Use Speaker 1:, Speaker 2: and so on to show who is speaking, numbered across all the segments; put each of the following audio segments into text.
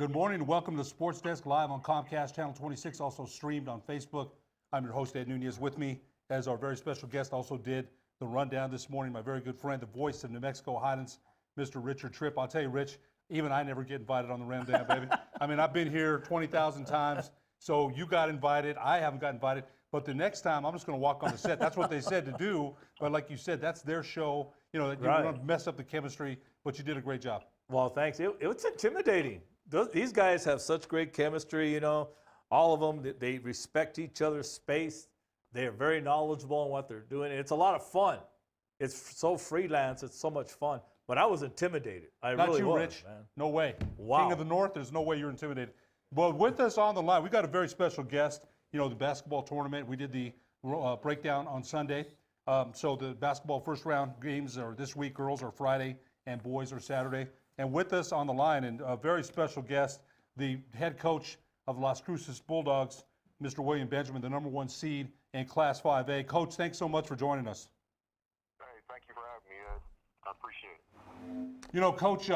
Speaker 1: Good morning and welcome to the Sports Desk live on Comcast Channel 26, also streamed on Facebook. I'm your host, Ed Nunez. With me, as our very special guest also did the rundown this morning, my very good friend, the voice of New Mexico Highlands, Mr. Richard Tripp. I'll tell you, Rich, even I never get invited on the rundown, baby. I mean, I've been here 20,000 times, so you got invited. I haven't got invited. But the next time, I'm just going to walk on the set. That's what they said to do. But like you said, that's their show. You know, you're going to mess up the chemistry, but you did a great job.
Speaker 2: Well, thanks. It was intimidating. These guys have such great chemistry, you know. All of them, they respect each other's space. They are very knowledgeable in what they're doing. It's a lot of fun. It's so freelance. It's so much fun. But I was intimidated.
Speaker 1: Not
Speaker 2: really
Speaker 1: you,
Speaker 2: was,
Speaker 1: Rich.
Speaker 2: man.
Speaker 1: No way.
Speaker 2: Wow.
Speaker 1: King of the North, there's no way you're intimidated. Well, with us on the line, we got a very special guest. You know, the basketball tournament. We did the breakdown on Sunday. So the basketball first round games are this week. Girls are Friday and boys are Saturday. And with us on the line, and a very special guest, the head coach of Las Cruces Bulldogs, Mr. William Benjamin, the #1 seed in Class 5A. Coach, thanks so much for joining us.
Speaker 3: Hey, thank you for having me, Ed. I appreciate it.
Speaker 1: You know, Coach,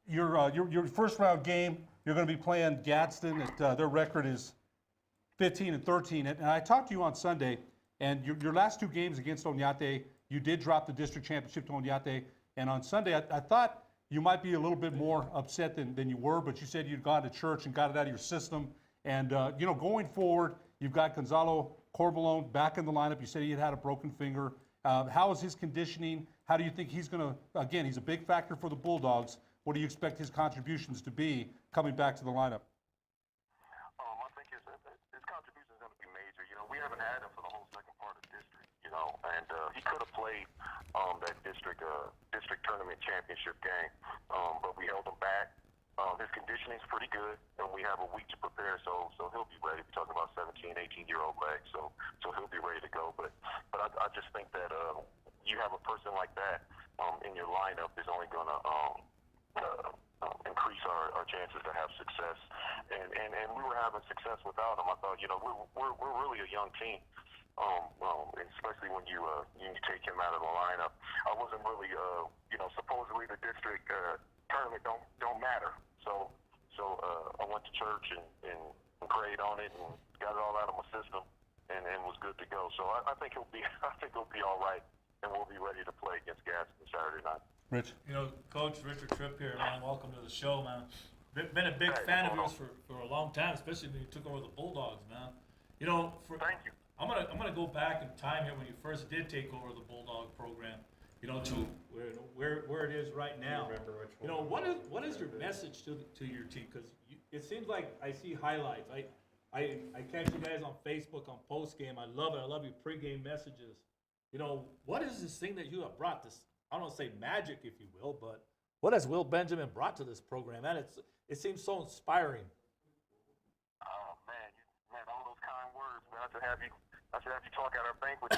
Speaker 1: your first round game, you're going to be playing Gadsden. Their record is 15-13. And I talked to you on Sunday, and your last two games against Oñate, you did drop the district championship to Oñate. And on Sunday, I thought you might be a little bit more upset than you were, but you said you'd gone to church and got it out of your system. And, you know, going forward, you've got Gonzalo Corbalone back in the lineup. You said he had a broken finger. How is his conditioning? How do you think he's going to, again, he's a big factor for the Bulldogs. What do you expect his contributions to be coming back to the lineup?
Speaker 3: I think his contribution is going to be major. You know, we haven't had him for the whole second part of district, you know, and he could have played that district tournament championship game, but we held him back. His conditioning's pretty good, and we have a week to prepare, so he'll be ready. We're talking about 17, 18-year-old legs, so he'll be ready to go. But I just think that you have a person like that in your lineup is only going to increase our chances to have success. And we were having success without him. I thought, you know, we're really a young team. Especially when you take him out of the lineup. I wasn't really, you know, supposedly the district tournament don't matter. So I went to church and prayed on it and got it all out of my system and was good to go. So I think he'll be all right, and we'll be ready to play against Gadsden Saturday night.
Speaker 1: Rich.
Speaker 4: You know, Coach Richard Tripp here, man. Welcome to the show, man. Been a big fan of yours for a long time, especially when you took over the Bulldogs, man. You know,
Speaker 3: Thank you.
Speaker 4: I'm gonna go back in time here when you first did take over the Bulldog program, you know, to where it is right now. You know, what is your message to your team? Because it seems like I see highlights. I catch you guys on Facebook on post game. I love it. I love your pregame messages. You know, what is this thing that you have brought? This, I don't want to say magic, if you will, but what has Will Benjamin brought to this program? And it seems so inspiring.
Speaker 3: Oh man, all those kind words, man. I should have you talk at our banquet.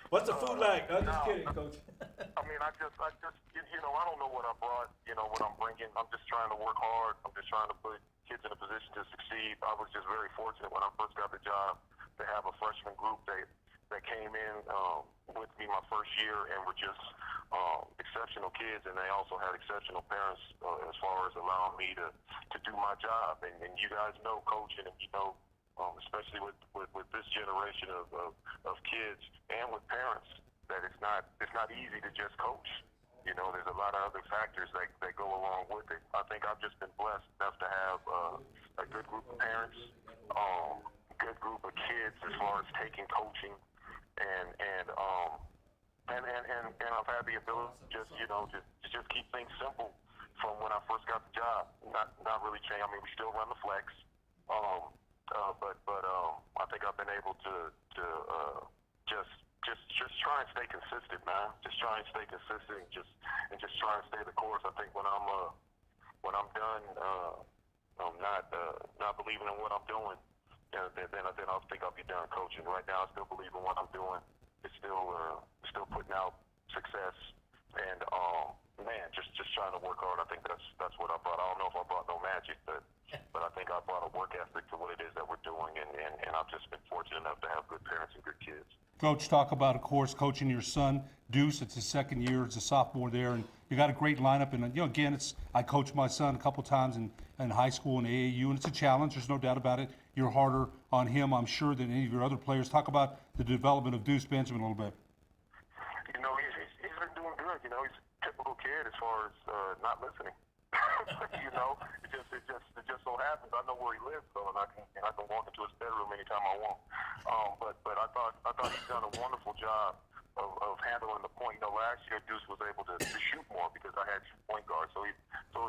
Speaker 4: What's the food like? I'm just kidding, Coach.
Speaker 3: I mean, I just, you know, I don't know what I brought, you know, what I'm bringing. I'm just trying to work hard. I'm just trying to put kids in a position to succeed. I was just very fortunate when I first got the job to have a freshman group that came in with me my first year and were just exceptional kids, and they also had exceptional parents as far as allowing me to do my job. And you guys know coaching, and you know, especially with this generation of kids and with parents, that it's not easy to just coach. You know, there's a lot of other factors that go along with it. I think I've just been blessed enough to have a good group of parents, good group of kids as far as taking coaching, and I've had the ability to just keep things simple from when I first got the job. Not really change. I mean, we still run the flex. But I think I've been able to just try and stay consistent, man. Just try and stay consistent, and just try and stay the course. I think when I'm done, not believing in what I'm doing, then I'll think I'll be done coaching. Right now, I still believe in what I'm doing. It's still putting out success, and man, just trying to work hard. I think that's what I brought. I don't know if I brought no magic, but I think I brought a work ethic to what it is that we're doing, and I've just been fortunate enough to have good parents and good kids.
Speaker 1: Coach, talk about, of course, coaching your son, Deuce. It's his second year as a sophomore there, and You got a great lineup, and again, I coached my son a couple times in high school and AAU, and it's a challenge. There's no doubt about it. You're harder on him, I'm sure, than any of your other players. Talk about the development of Deuce Benjamin a little bit.
Speaker 3: He's been doing good. He's a typical kid as far as not listening. It just so happens I know where he lives, though, and I can walk into his bedroom anytime I want. But I thought he's done a wonderful job of handling the point. Last year Deuce was able to shoot more because I had two point guards, so he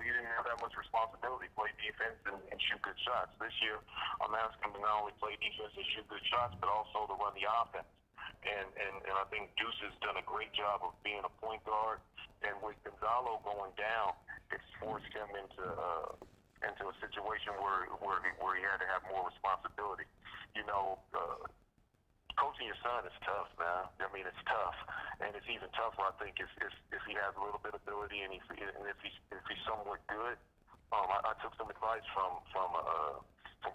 Speaker 3: didn't have that much responsibility, play defense and shoot good shots. This year I'm asking him to not only play defense and shoot good shots, but also to run the offense. And I think Deuce has done a great job of being a point guard. And with Gonzalo going down, it's forced him into a situation where he had to have more responsibility. Coaching your son is tough, man. I mean, it's tough, and it's even tougher, I think, if he has a little bit of ability and if he's somewhat good. I took some advice from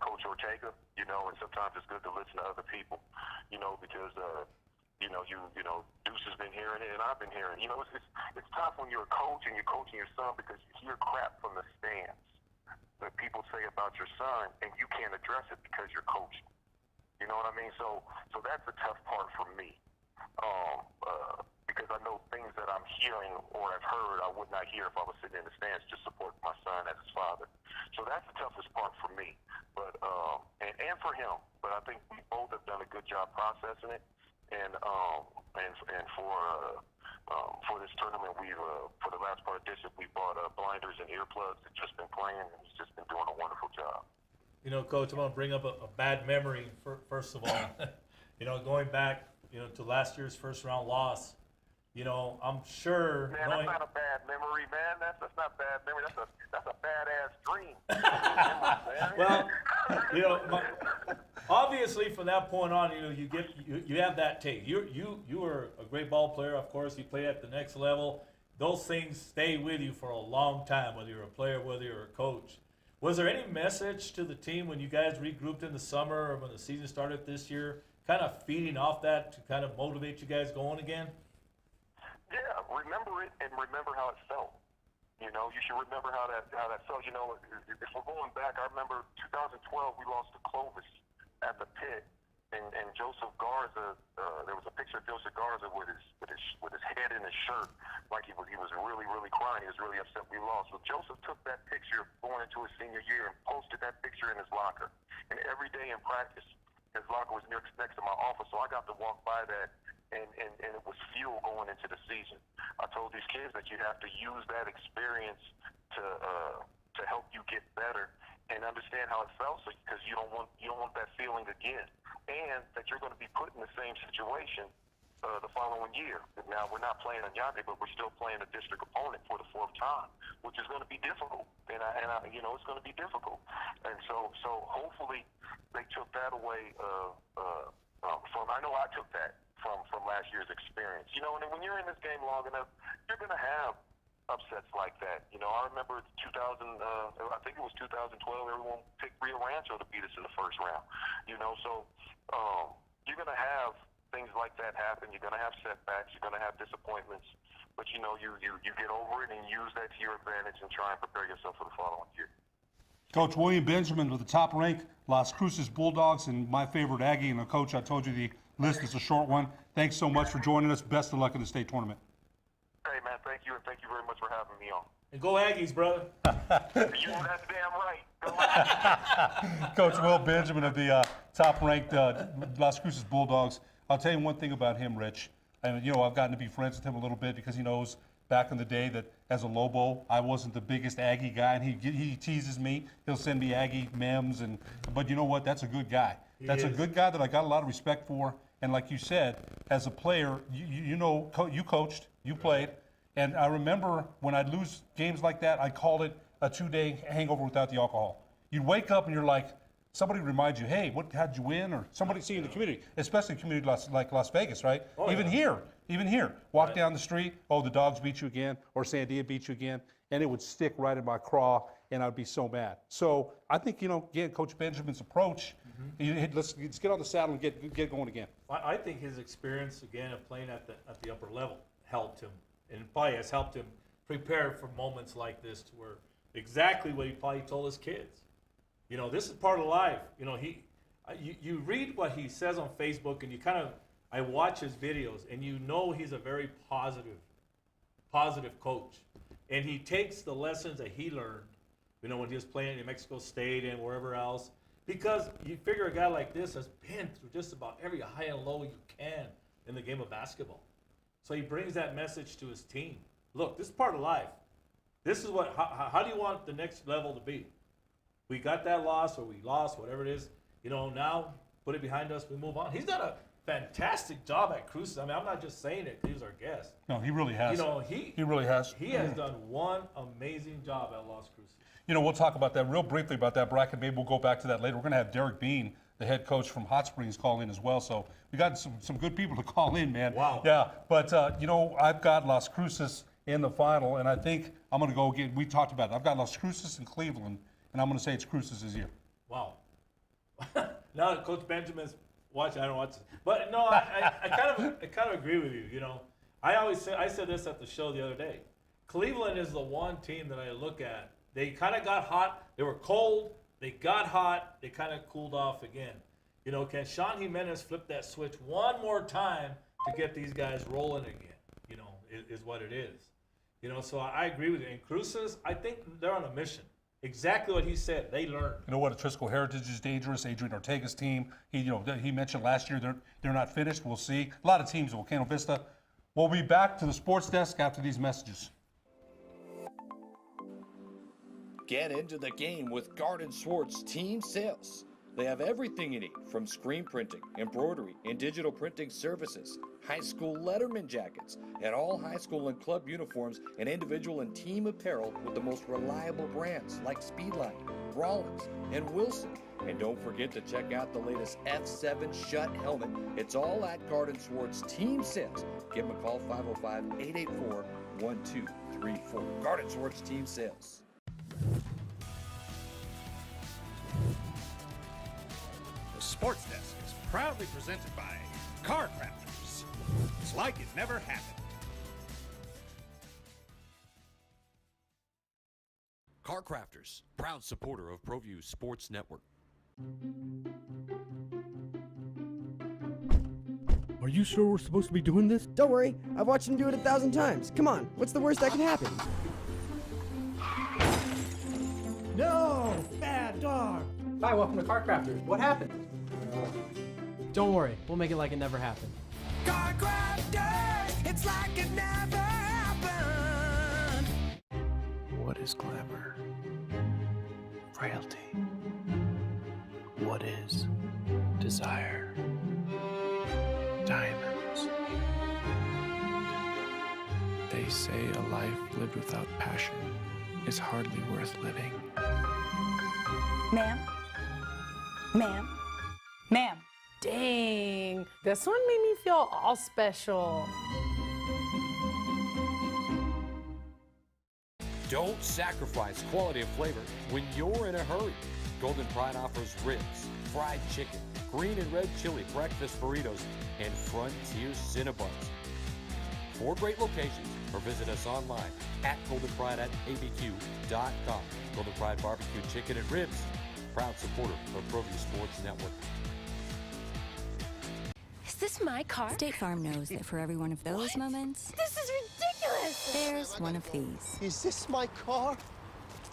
Speaker 3: Coach Ortega, and sometimes it's good to listen to other people, because Deuce has been hearing it and I've been hearing it. It's tough when you're a coach and you're coaching your son because you hear crap from the stands that people say about your son and you can't address it because you're coaching. You know what I mean? So that's the tough part for me, because I know things that I'm hearing or I've heard I would not hear if I was sitting in the stands to support my son as his father. So that's the toughest part for me, but and for him. But I think we both have done a good job processing it, and for this tournament, for the last part of this, we bought blinders and earplugs. It's just been playing, and he's just been doing a wonderful job.
Speaker 2: Coach, I'm going to bring up a bad memory first of all. Going back, to last year's first round loss. I'm sure.
Speaker 3: Man, that's not a bad memory, man. That's not bad memory. That's a badass dream.
Speaker 2: Well, obviously from that point on, you have that tape. You were a great ball player, of course. You played at the next level. Those things stay with you for a long time, whether you're a player, whether you're a coach. Was there any message to the team when you guys regrouped in the summer or when the season started this year, kind of feeding off that to kind of motivate you guys going again?
Speaker 3: Yeah, remember it and remember how it felt. You should remember how that felt. If we're going back, I remember 2012 we lost to Clovis at the pit, and Joseph Garza. There was a picture of Joseph Garza with his head in his shirt, like he was really, really crying. He was really upset we lost. So Joseph took that picture going into his senior year and posted that picture in his locker. And every day in practice, his locker was next to my office, so I got to walk by that, and it was fuel going into the season. I told these kids that you have to use that experience to help you get better and understand how it felt, because you don't want that feeling again, and that you're going to be put in the same situation the following year. Now, we're not playing Oñate, but we're still playing a district opponent for the fourth time, which is going to be difficult, and it's going to be difficult. And so hopefully they took that away from. I know I took that from last year's experience. And when you're in this game long enough, you're going to have upsets like that. I remember 2000. I think it was 2012. Everyone picked Rio Rancho to beat us in the first round. So you're going to have things like that happen. You're going to have setbacks. You're going to have disappointments. But you get over it and use that to your advantage and try and prepare yourself for the following year.
Speaker 1: Coach William Benjamin with the top-ranked Las Cruces Bulldogs and my favorite Aggie. And Coach, I told you the list is a short one. Thanks so much for joining us. Best of luck in the state tournament.
Speaker 3: Hey, man, thank you, and thank you very much for having me on.
Speaker 2: And go Aggies, brother.
Speaker 3: You know that's damn right. Go Aggies.
Speaker 1: Coach Will Benjamin of the top-ranked Las Cruces Bulldogs. I'll tell you one thing about him, Rich. And, I've gotten to be friends with him a little bit because he knows back in the day that as a Lobo, I wasn't the biggest Aggie guy, and he teases me. He'll send me Aggie memes, but you know what? That's a good guy. That's a good guy that I got a lot of respect for. And like you said, as a player, you coached, you played, and I remember when I'd lose games like that, I called it a 2-day hangover without the alcohol. You'd wake up and you're like, somebody reminds you, hey, how'd you win? Or somebody see in the community, especially a community like Las Vegas, right?
Speaker 2: Oh,
Speaker 1: even here, walk down the street, oh, the Dogs beat you again, or Sandia beat you again, and it would stick right in my craw, and I'd be so mad. So I think, again, Coach Benjamin's approach, let's get on the saddle and get going again.
Speaker 2: I think his experience again of playing at the upper level helped him, and probably has helped him
Speaker 4: prepared for moments like this to where exactly what he probably told his kids. You know, this is part of life. You know, you read what he says on Facebook, and I watch his videos, and you know he's a very positive coach. And he takes the lessons that he learned, you know, when he was playing in Mexico State and wherever else, because you figure a guy like this has been through just about every high and low you can in the game of basketball. So he brings that message to his team. Look, this is part of life. This is how do you want the next level to be? We got that loss, or we lost, whatever it is. You know, now put it behind us, we move on. He's done a fantastic job at Cruces. I mean, I'm not just saying it, he's our guest.
Speaker 1: No, he really has.
Speaker 4: You know,
Speaker 1: he really has.
Speaker 4: He has done one amazing job at Las Cruces.
Speaker 1: You know, we'll talk about that real briefly about that bracket. Maybe we'll go back to that later. We're going to have Derek Bean, the head coach from Hot Springs, call in as well. So we got some good people to call in, man.
Speaker 4: Wow.
Speaker 1: Yeah, but you know, I've got Las Cruces in the final, and I think I'm going to go again. We talked about it. I've got Las Cruces in Cleveland, and I'm going to say it's Cruces' year.
Speaker 4: Wow. Now that Coach Benjamin's watching, I don't watch it. But no, I kind of agree with you. You know, I said this at the show the other day. Cleveland is the one team that I look at. They kind of got hot. They were cold. They got hot. They kind of cooled off again. You know, can Sean Jimenez flip that switch one more time to get these guys rolling again? You know, is what it is. You know, so I agree with you. And Cruces, I think they're on a mission. Exactly what he said. They learned.
Speaker 1: You know what? Atrisco Heritage is dangerous. Adrian Ortega's team. He mentioned last year they're not finished. We'll see. A lot of teams. Volcano Vista. We'll be back to the sports desk after these messages.
Speaker 5: Get into the game with Garden Swartz Team Sales. They have everything you need, from screen printing, embroidery, and digital printing services, high school letterman jackets, and all high school and club uniforms, and individual and team apparel with the most reliable brands like Speedline, Rawlins, and Wilson. And don't forget to check out the latest F7 Shut helmet. It's all at Garden Swartz Team Sales. Give them a call, 505-884-1234. Garden Swartz Team Sales.
Speaker 6: The Sports Desk is proudly presented by Car Crafters. It's like it never happened.
Speaker 7: Car Crafters, proud supporter of ProView Sports Network.
Speaker 8: Are you sure we're supposed to be doing this?
Speaker 9: Don't worry, I've watched him do it 1,000 times. Come on, what's the worst that can happen?
Speaker 8: No! Bad dog!
Speaker 10: Hi, welcome to Car Crafters. What happened?
Speaker 11: Don't worry, we'll make it like it never happened.
Speaker 12: Car Crafters, it's like it never happened.
Speaker 13: What is glamour? Frailty. What is desire? Diamonds. They say a life lived without passion is hardly worth living.
Speaker 14: Ma'am? Ma'am? Ma'am?
Speaker 15: Dang, this one made me feel all special.
Speaker 7: Don't sacrifice quality and flavor when you're in a hurry. Golden Pride offers ribs, fried chicken, green and red chili breakfast burritos, and Frontier Cinnabons. 4 great locations, or visit us online at goldenpride@abq.com. Golden Pride Barbecue Chicken and Ribs, proud supporter of ProView Sports Network.
Speaker 16: Is this my car?
Speaker 17: State Farm knows that for every one of those moments,
Speaker 16: This is ridiculous!
Speaker 17: there's one of these.
Speaker 18: Is this my car?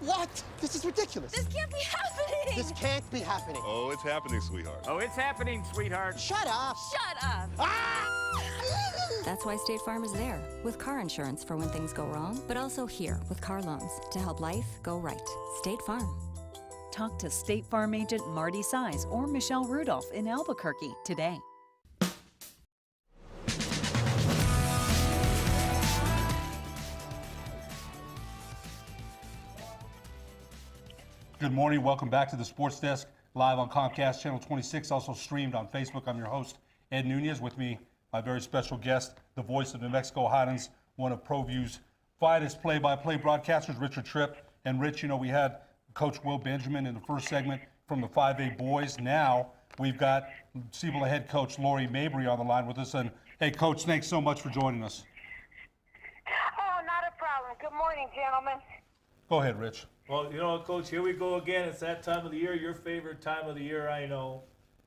Speaker 18: What? This is ridiculous.
Speaker 16: This can't be happening!
Speaker 18: This can't be happening.
Speaker 19: Oh, it's happening, sweetheart.
Speaker 6: Oh, it's happening, sweetheart.
Speaker 18: Shut up.
Speaker 16: Shut up!
Speaker 17: That's why State Farm is there, with car insurance for when things go wrong, but also here with car loans to help life go right. State Farm.
Speaker 20: Talk to State Farm agent Marty Size or Michelle Rudolph in Albuquerque today.
Speaker 1: Good morning. Welcome back to the Sports Desk, live on Comcast Channel 26, also streamed on Facebook. I'm your host, Ed Nunez. With me, my very special guest, the voice of New Mexico Highlands, one of ProView's finest play-by-play broadcasters, Richard Tripp. And Rich, you know, we had Coach Will Benjamin in the first segment from the 5A boys. Now we've got Cibola head coach Lori Mabry on the line with us. And hey, Coach, thanks so much for joining us.
Speaker 21: Oh, not a problem. Good morning.
Speaker 19: morning, gentlemen.
Speaker 1: Go ahead, Rich.
Speaker 2: Well, Coach, here we go again. It's that time of the year, your favorite time of the year, I know.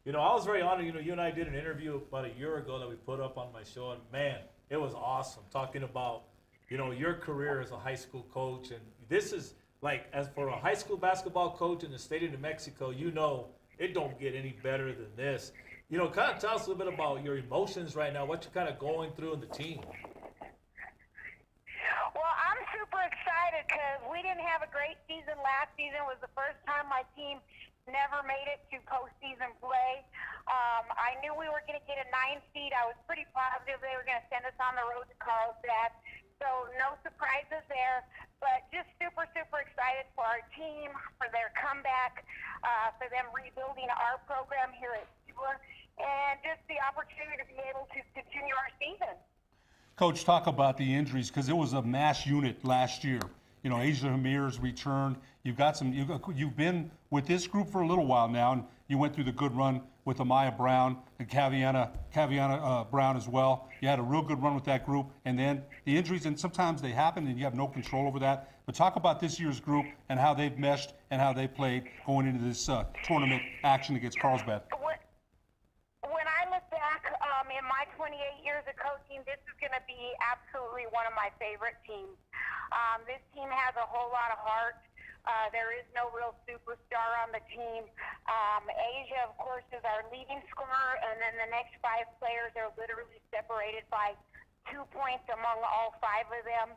Speaker 2: I was very honored. You and I did an interview about a year ago that we put up on my show, and man, it was awesome talking about, your career as a high school coach. And this is like, as for a high school basketball coach in the state of New Mexico, it don't get any better than this. Kind of tell us a little bit about your emotions right now, what you're kind of going through in the team.
Speaker 19: Well, I'm super excited because we didn't have a great season last season. It was the first time my team never made it to postseason play. I knew we were going to get a 9 seed. I was pretty positive they were going to send us on the road to Carlsbad. So no surprises there, but just super, super excited for our team, for their comeback, for them rebuilding our program here at Sealer, and just the opportunity to be able to continue our season.
Speaker 1: Coach, talk about the injuries, because it was a mass unit last year. Asia Hamir's returned. You've been with this group for a little while now, and you went through the good run with Amaya Brown and Caviana Brown as well. You had a real good run with that group, and then the injuries, and sometimes they happen, and you have no control over that. But talk about this year's group and how they've meshed and how they played going into this tournament action against Carlsbad.
Speaker 19: When I look back in my 28 years of coaching, this is going to be absolutely one of my favorite teams. This team has a whole lot of heart. There is no real superstar on the team. Asia, of course, is our leading scorer, and then the next 5 players are literally separated by 2 points among all 5 of them.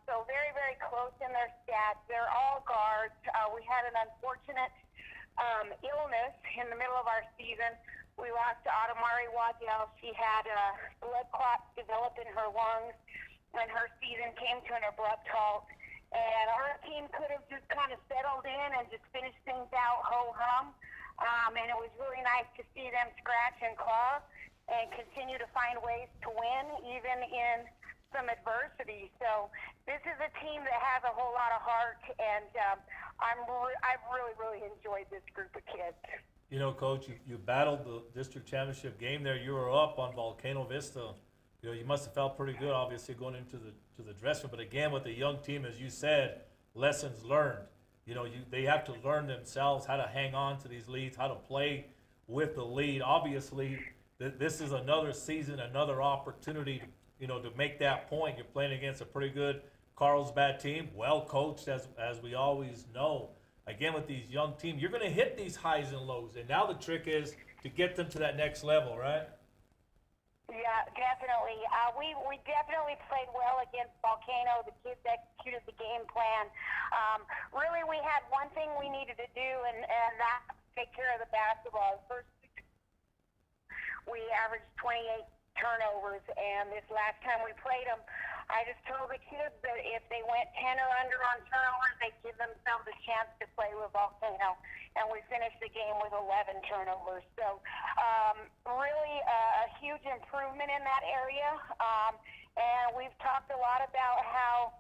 Speaker 19: So very, very close in their stats. They're all guards. We had an unfortunate illness in the middle of our season. We lost to Adamari Waddell. She had blood clots develop in her lungs, and her season came to an abrupt halt. And our team could have just kind of settled in and just finished things out ho-hum. And it was really nice to see them scratch and claw and continue to find ways to win, even in some adversity. So this is a team that has a whole lot of heart, and I've really, really enjoyed this group of kids.
Speaker 2: Coach, you battled the district championship game there. You were up on Volcano Vista. You must have felt pretty good, obviously, going into the dressing room. But again, with the young team, as you said, lessons learned. They have to learn themselves how to hang on to these leads, how to play with the lead. Obviously, this is another season, another opportunity, to make that point. You're playing against a pretty good Carlsbad team, well coached, as we always know. Again, with these young teams, you're going to hit these highs and lows. And now the trick is to get them to that next level, right?
Speaker 19: Yeah, definitely. We definitely played well against Volcano. The kids executed the game plan. Really, we had one thing we needed to do, and that's take care of the basketball. First, we averaged 28 turnovers, and this last time we played them, I just told the kids that if they went 10 or under on turnovers, they'd give themselves a chance to play with Volcano. And we finished the game with 11 turnovers. So really a huge improvement in that area. And we've talked a lot about how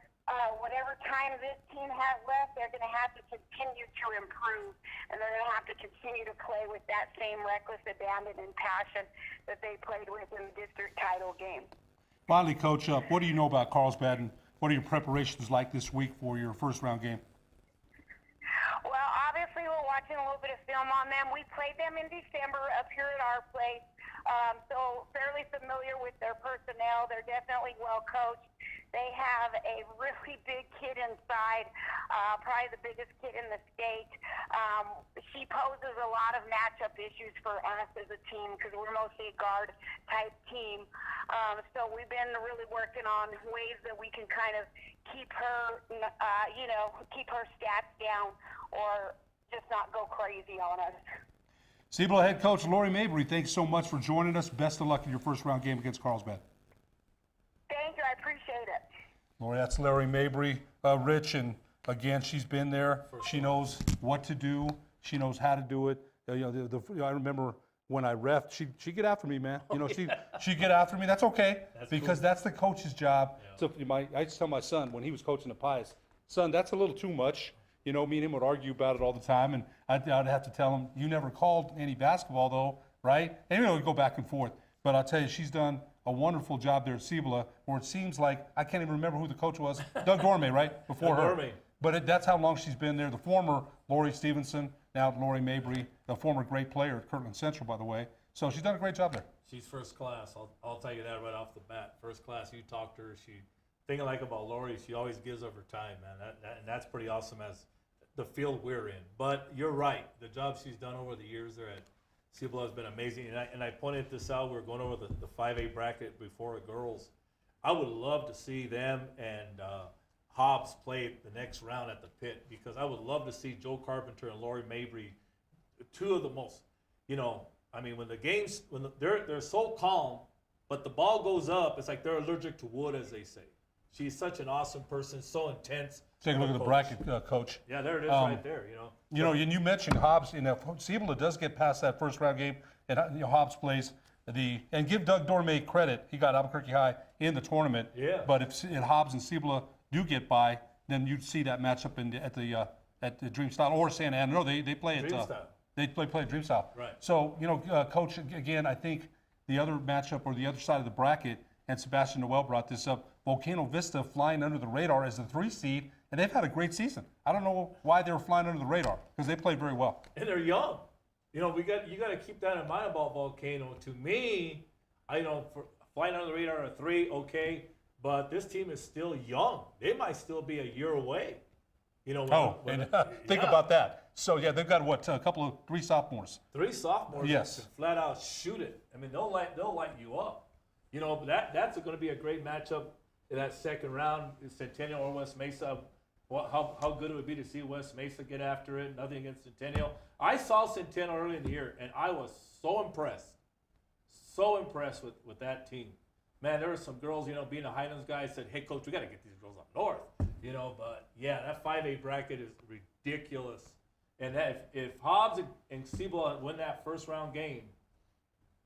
Speaker 19: whatever time this team has left, they're going to have to continue to improve. And they're going to have to continue to play with that same reckless abandon and passion that they played with in the district title game.
Speaker 1: Finally, Coach, what do you know about Carlsbad, and what are your preparations like this week for your first-round game?
Speaker 19: Well, obviously, we're watching a little bit of film on them. We played them in December up here at our place, so fairly familiar with their personnel. They're definitely well coached. They have a really big kid inside, probably the biggest kid in the state. She poses a lot of matchup issues for us as a team because we're mostly a guard-type team. So we've been really working on ways that we can kind of keep her, keep her stats down or just not go crazy on us.
Speaker 1: Siebel head coach Lori Mabry, thanks so much for joining us. Best of luck in your first-round game against Carlsbad.
Speaker 19: Thank you. I appreciate it.
Speaker 1: Lori, that's Larry Mabry, Rich, and again, she's been there. She knows what to do. She knows how to do it. I remember when I reffed, she'd get after me, man. She'd get after me. That's okay, because that's the coach's job. Yeah. So I just tell my son when he was coaching the Pius, son, that's a little too much. Me and him would argue about it all the time, and I'd have to tell him, you never called any basketball though, right? And we'd go back and forth. but I'll tell you, she's done a wonderful job there at Cibola, where it seems like, I can't even remember who the coach was, Doug Dorme, right? Before
Speaker 2: Doug
Speaker 1: her.
Speaker 2: Dorme.
Speaker 1: But that's how long she's been there. The former Lori Stevenson, now Lori Mabry, the former great player at Kirtland Central, by the way. So she's done a great job there.
Speaker 4: She's first class. I'll tell you that right off the bat. First class. You talk to her. Thing I like about Lori, she always gives of her time, man. And that's pretty awesome as the field we're in. But you're right. The job she's done over the years there at Cibola has been amazing. And I pointed this out. We were going over the 5A bracket before the girls. I would love to see them and Hobbs play the next round at the pit, because I would love to see Joe Carpenter and Lori Mabry, two of the most, I mean, when the games, they're so calm, but the ball goes up, it's like they're allergic to wood, as they say. She's such an awesome person, so intense.
Speaker 1: Take a look at the bracket, Coach.
Speaker 4: Yeah, there it is right there,
Speaker 1: And you mentioned Hobbs, Cibola does get past that first round game, and Hobbs plays and give Doug Dorme credit, he got Albuquerque High in the tournament.
Speaker 2: Yeah.
Speaker 1: But if Hobbs and Cibola do get by, then you'd see that matchup at the Dream Style or Santa Ana. No, they play at
Speaker 2: Dream Style.
Speaker 1: They play Dream Style.
Speaker 2: Right.
Speaker 1: So Coach, again, I think the other matchup or the other side of the bracket, and Sebastian Noel brought this up, Volcano Vista flying under the radar as the 3 seed, and they've had a great season. I don't know why they were flying under the radar, because they played very well.
Speaker 2: And they're young. You got to keep that in mind about Volcano. To me, for flying under the radar at 3, okay, but this team is still young. They might still be a year away. Think
Speaker 1: about that. So yeah, they've got three sophomores.
Speaker 2: 3 sophomores.
Speaker 1: Yes.
Speaker 2: That can flat out shoot it. I mean, they'll light you up. But that's going to be a great matchup in that second round. Centennial or West Mesa. How good it would be to see West Mesa get after it. Nothing against Centennial. I saw Centennial early in the year, and I was so impressed with that team. Man, there were some girls, being a Highlands guy, said, "Hey, Coach, we got to get these girls up north." But yeah, that 5A bracket is ridiculous. And if Hobbs and Cibola win that first round game,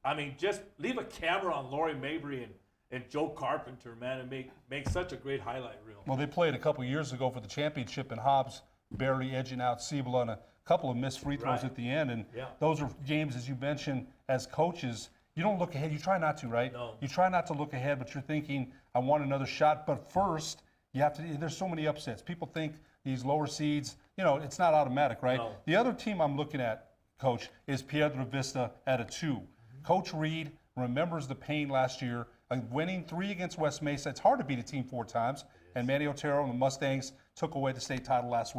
Speaker 2: I mean, just leave a camera on Lori Mabry and Joe Carpenter, man, and make such a great highlight reel.
Speaker 1: Well, they played a couple years ago for the championship, and Hobbs barely edging out Cibola on a couple of missed free throws at the end. And those are games, as you mentioned, as coaches, you don't look ahead. You try not to, right?
Speaker 2: No.
Speaker 1: You try not to look ahead, but you're thinking, I want another shot. But first, you have to. There's so many upsets. People think these lower seeds, it's not automatic, right?
Speaker 2: No.
Speaker 1: The other team I'm looking at, Coach, is Piedra Vista at a 2. Coach Reed remembers the pain last year, winning 3 against West Mesa. It's hard to beat a team 4 times. And Manny Otero and the Mustangs took away the state title last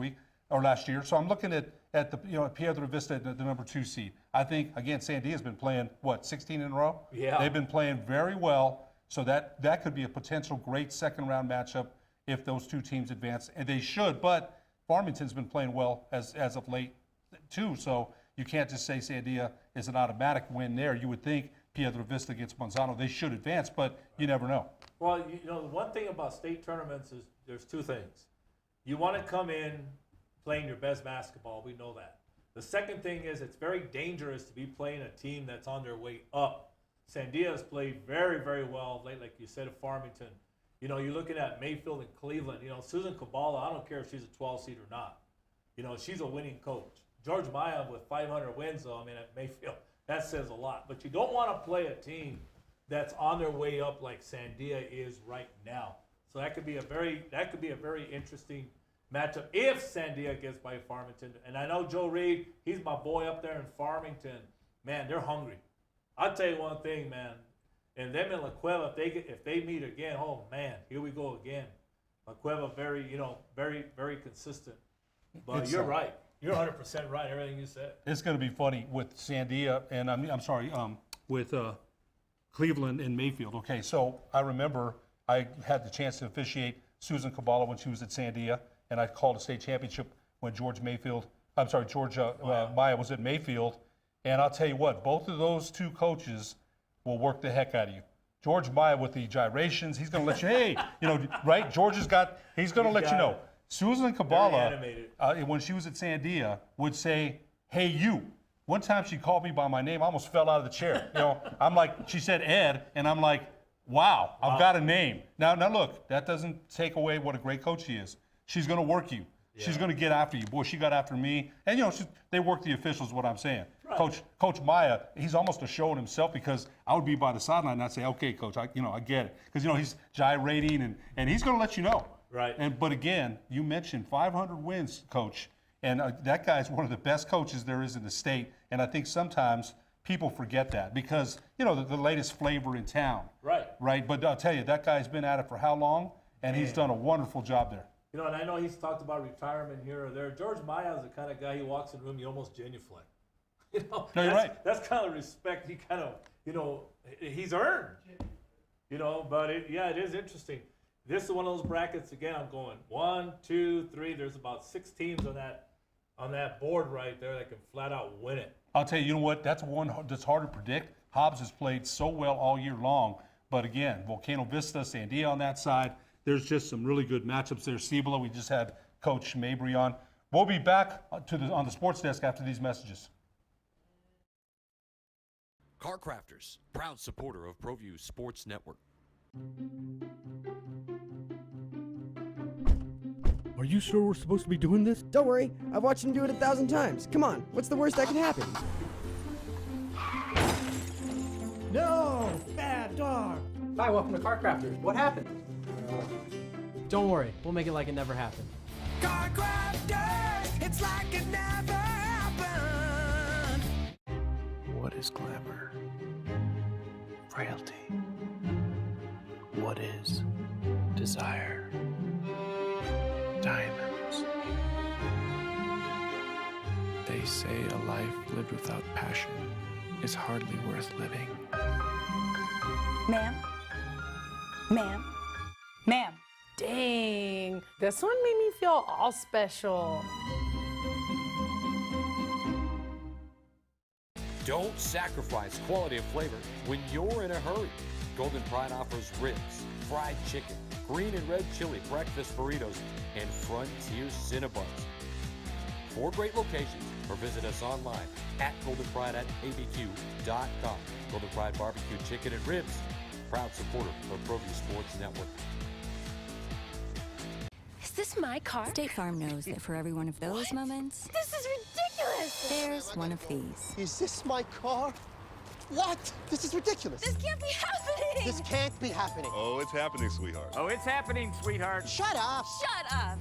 Speaker 1: year. So I'm looking at the Piedra Vista, the number 2 seed. I think, again, Sandia's been playing, 16 in a row?
Speaker 2: Yeah.
Speaker 1: They've been playing very well. So that could be a potential great second round matchup if those 2 teams advance. And they should, but Farmington's been playing well as of late too. So you can't just say Sandia is an automatic win there. You would think Piedra Vista against Monsanto, they should advance, but you never know.
Speaker 2: Well, the one thing about state tournaments is there's 2 things. You want to come in playing your best basketball. We know that. The second thing is it's very dangerous to be playing a team that's on their way up. Sandia has played very, very well late, like you said, at Farmington. You're looking at Mayfield and Cleveland. Susan Kabbalah, I don't care if she's a 12 seed or not. She's a winning coach. George Maya with 500 wins, though, at Mayfield, that says a lot. But you don't want to play a team that's on their way up like Sandia is right now. So that could be a very interesting matchup if Sandia gets by Farmington. And I know Joe Reed, he's my boy up there in Farmington. Man, they're hungry. I'll tell you one thing, man. And them in La Cueva, if they meet again, oh man, here we go again. La Cueva very consistent. But you're right. You're 100% right. Everything you said.
Speaker 1: It's going to be funny with Sandia and with Cleveland and Mayfield. Okay, so I remember I had the chance to officiate Susan Kabbalah when she was at Sandia, and I called a state championship when George Maya was at Mayfield. And I'll tell you what, both of those 2 coaches will work the heck out of you. George Maya with the gyrations, he's going to let you, right? George he's going to let you know. Susan Kabbalah, when she was at Sandia, would say, "Hey, you." One time she called me by my name, I almost fell out of the chair. I'm like, she said Ed, and I'm like, wow, I've got a name. Now look, that doesn't take away what a great coach she is. She's going to work you. Yeah. She's going to get after you. Boy, she got after me. And, they work the officials, what I'm saying.
Speaker 2: Right.
Speaker 1: Coach Maya, he's almost a show in himself because I would be by the sideline and I'd say, okay, Coach, I get it. Because, he's gyrating and he's going to let you know.
Speaker 2: Right.
Speaker 1: But again, you mentioned 500 wins, Coach, and that guy is one of the best coaches there is in the state. And I think sometimes people forget that because, the latest flavor in town. Right. But I'll tell you, that guy's been at it for how long? And he's done a wonderful job there.
Speaker 2: And I know he's talked about retirement here or there. George Maya is the kind of guy, he walks in the room, you almost genuflect.
Speaker 1: No, you're right.
Speaker 2: That's kind of respect he kind of, he's earned. But it is interesting. This is one of those brackets, again, I'm going 1, 2, 3. There's about 6 teams on that board right there that can flat out win it.
Speaker 1: I'll tell you, you know what? That's one that's hard to predict. Hobbs has played so well all year long. But again, Volcano Vista, Sandia on that side, there's just some really good matchups there. Cibola, we just had Coach Mabry on. We'll be back on the sports desk after these messages.
Speaker 7: Car Crafters, proud supporter of ProView Sports Network.
Speaker 8: Are you sure we're supposed to be doing this?
Speaker 9: Don't worry, I've watched him do it 1,000 times. Come on, what's the worst that can happen?
Speaker 8: No! Bad dog!
Speaker 10: Hi, welcome to Car Crafters. What happened?
Speaker 11: Don't worry, we'll make it like it never happened.
Speaker 12: Car crafters, it's like it never happened.
Speaker 13: What is glamour? Frailty. What is desire? Diamonds. They say a life lived without passion is hardly worth living.
Speaker 14: Ma'am? Ma'am? Ma'am?
Speaker 15: Dang, this one made me feel all special.
Speaker 7: Don't sacrifice quality of flavor when you're in a hurry. Golden Pride offers ribs, fried chicken, green and red chili breakfast burritos, and Frontier Cinnabons. 4 great locations, or visit us online at goldenpride@abq.com. Golden Pride Barbecue Chicken and Ribs, proud supporter of ProView Sports Network.
Speaker 16: Is this my car?
Speaker 17: State Farm knows that for every one of those moments,
Speaker 16: This is ridiculous.
Speaker 17: there's one of these.
Speaker 18: Is this my car? What? This is ridiculous.
Speaker 16: This can't be happening.
Speaker 18: This can't be happening.
Speaker 6: Oh, it's happening, sweetheart.
Speaker 18: Oh, it's happening, sweetheart. Shut up.
Speaker 16: Shut up.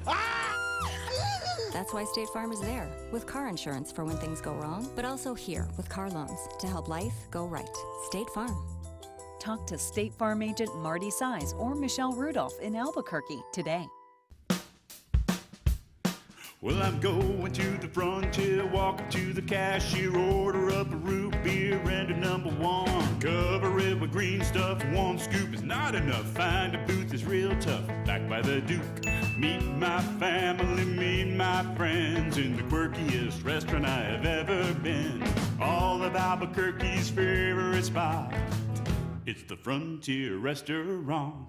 Speaker 17: That's why State Farm is there, with car insurance for when things go wrong, but also here with car loans to help life go right. State Farm.
Speaker 20: Talk to State Farm agent Marty Size or Michelle Rudolph in Albuquerque today.
Speaker 21: Well, I'm going to the frontier, walk up to the cashier, order up a root beer and a #1. Cover it with green stuff, 1 scoop is not enough. Find a booth is real tough, back by the Duke. Meet my family, meet my friends in the quirkiest restaurant I have ever been. All of Albuquerque's favorite spot, it's the Frontier Restaurant.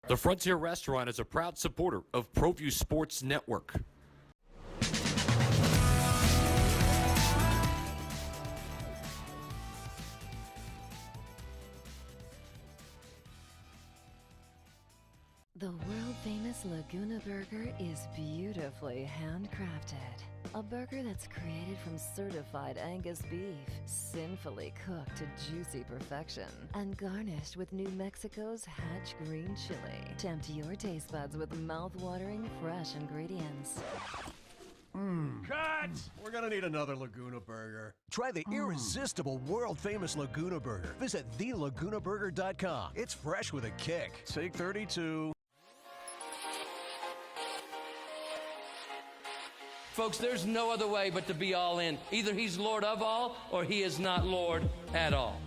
Speaker 7: The Frontier Restaurant is a proud supporter of ProView Sports Network.
Speaker 22: The world-famous Laguna Burger is beautifully handcrafted. A burger that's created from certified Angus beef, sinfully cooked to juicy perfection, and garnished with New Mexico's Hatch green chili. Tempt your taste buds with mouth-watering fresh ingredients.
Speaker 23: Cut! We're gonna need another Laguna Burger. Try the irresistible, world-famous Laguna Burger. Visit thelagunaburger.com. It's fresh with a kick. Take 32.
Speaker 24: Folks, there's no other way but to be all in. Either he's Lord of all, or he is not Lord at all.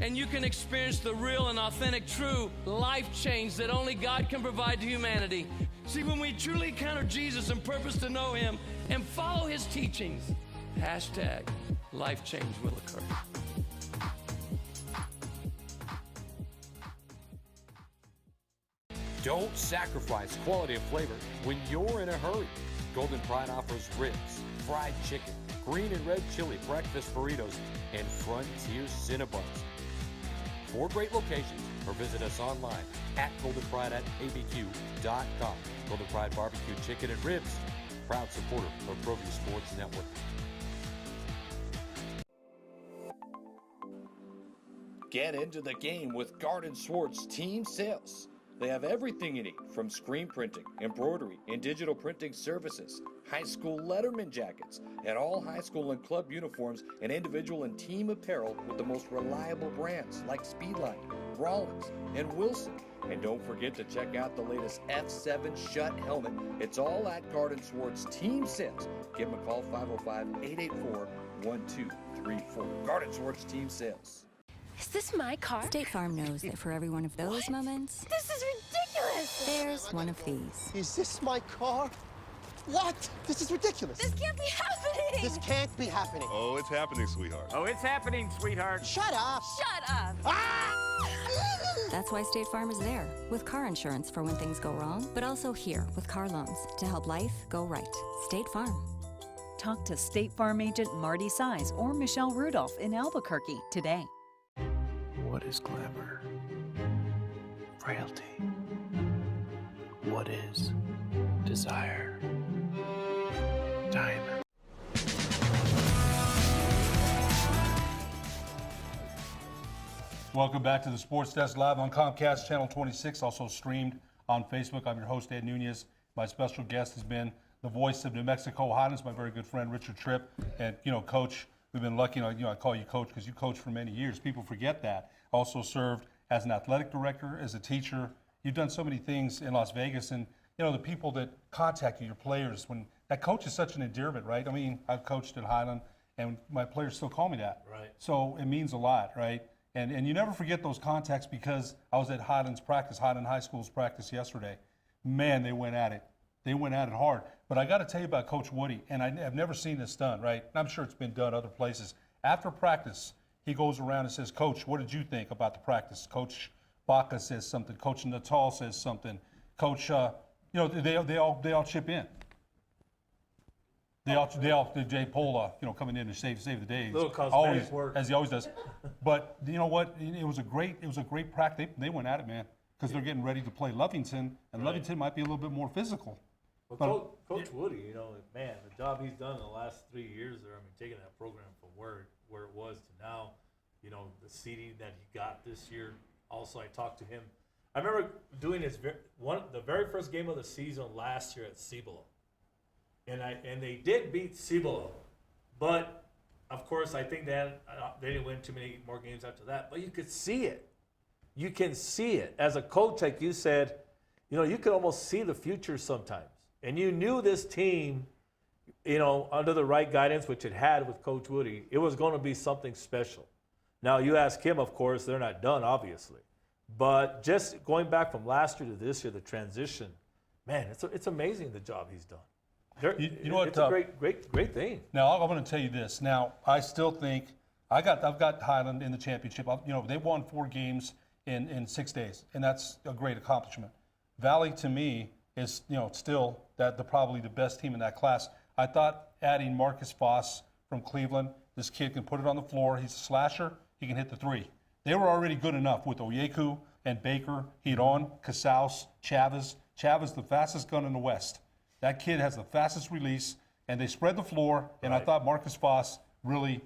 Speaker 24: And you can experience the real and authentic, true life change that only God can provide to humanity. See, when we truly encounter Jesus and purpose to know him and follow his teachings, hashtag life change will occur.
Speaker 7: Don't sacrifice quality of flavor when you're in a hurry. Golden Pride offers ribs, fried chicken, green and red chili breakfast burritos, and Frontier Cinnabons. 4 great locations, or visit us online at goldenpride@abq.com. Golden Pride Barbecue Chicken and Ribs, proud supporter of ProView Sports Network.
Speaker 3: Get into the game with Garden Swartz Team Sales. They have everything you need, from screen printing, embroidery, and digital printing services, high school letterman jackets, and all high school and club uniforms, and individual and team apparel with the most reliable brands like Speedline, Rollins, and Wilson. And don't forget to check out the latest F7 Shut helmet. It's all at Garden Swartz Team Sales. Give them a call, 505-884-1234. Garden Swartz Team Sales.
Speaker 16: Is this my car?
Speaker 17: State Farm knows that for every one of those moments,
Speaker 16: This is ridiculous!
Speaker 17: there's one of these.
Speaker 18: Is this my car? What? This is ridiculous.
Speaker 16: This can't be happening!
Speaker 18: This can't be happening.
Speaker 4: Oh, it's happening, sweetheart.
Speaker 18: Oh, it's happening, sweetheart. Shut up.
Speaker 16: Shut up!
Speaker 17: That's why State Farm is there, with car insurance for when things go wrong, but also here with car loans to help life go right. State Farm.
Speaker 20: Talk to State Farm agent Marty Size or Michelle Rudolph in Albuquerque today.
Speaker 13: What is glamour? Frailty. What is desire? Time.
Speaker 1: Welcome back to the Sports Desk live on Comcast Channel 26, also streamed on Facebook. I'm your host, Ed Nunez. My special guest has been the voice of New Mexico Highlands, my very good friend Richard Tripp. And, Coach, we've been lucky, I call you Coach because you coached for many years. People forget that. Also served as an athletic director, as a teacher. You've done so many things in Las Vegas. And, the people that contact you, your players, when that coach is such an endearment, right? I mean, I've coached at Highland, and my players still call me that.
Speaker 2: Right.
Speaker 1: So it means a lot, right? And you never forget those contacts because I was at Highland's practice, Highland High School's practice yesterday. Man, they went at it. They went at it hard. But I got to tell you about Coach Woody, and I've never seen this done, right? And I'm sure it's been done other places. After practice, he goes around and says, Coach, what did you think about the practice? Coach Baca says something. Coach Natal says something. Coach, they all chip in. Jay Pola, coming in to save the day.
Speaker 2: Little cosmetic
Speaker 1: Always,
Speaker 2: work.
Speaker 1: as he always does. But you know what? It was a great practice. They went at it, man, because they're getting ready to play Lovington, and
Speaker 2: Right.
Speaker 1: Lovington might be a little bit more physical.
Speaker 2: Well, Coach Woody, man, the job he's done in the last 3 years there, taking that program from where it was to now, the seeding that he got this year. Also, I talked to him. I remember doing the very first game of the season last year at Cibola. And they did beat Cibola, but of course I think they didn't win too many more games after that. But you could see it. You can see it as a coach, like you said. You could almost see the future sometimes, and you knew this team, under the right guidance, which it had with Coach Woody, it was going to be something special. Now you ask him, of course, they're not done, obviously, but just going back from last year to this year, the transition, man, it's amazing the job he's done.
Speaker 1: You know what?
Speaker 2: It's a great thing.
Speaker 1: Now I'm going to tell you this. Now I still think I've got Highland in the championship. They won 4 games in 6 days, and that's a great accomplishment. Valley to me is still probably the best team in that class. I thought adding Marcus Foss from Cleveland, this kid can put it on the floor. He's a slasher. He can hit the 3. They were already good enough with Oyeku and Baker, Hiron, Casals, Chavez. Chavez, the fastest gun in the West. That kid has the fastest release, and they spread the floor. And I thought Marcus Foss really,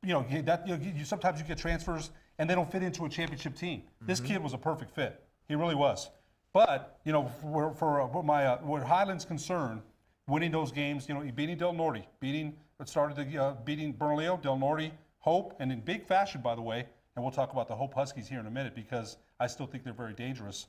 Speaker 1: sometimes you get transfers and they don't fit into a championship team. This kid was a perfect fit. He really was. But where Highland's concerned, winning those games, beating Del Norte, beating Bernalillo, Del Norte, Hope, and in big fashion, by the way. And we'll talk about the Hope Huskies here in a minute because I still think they're very dangerous.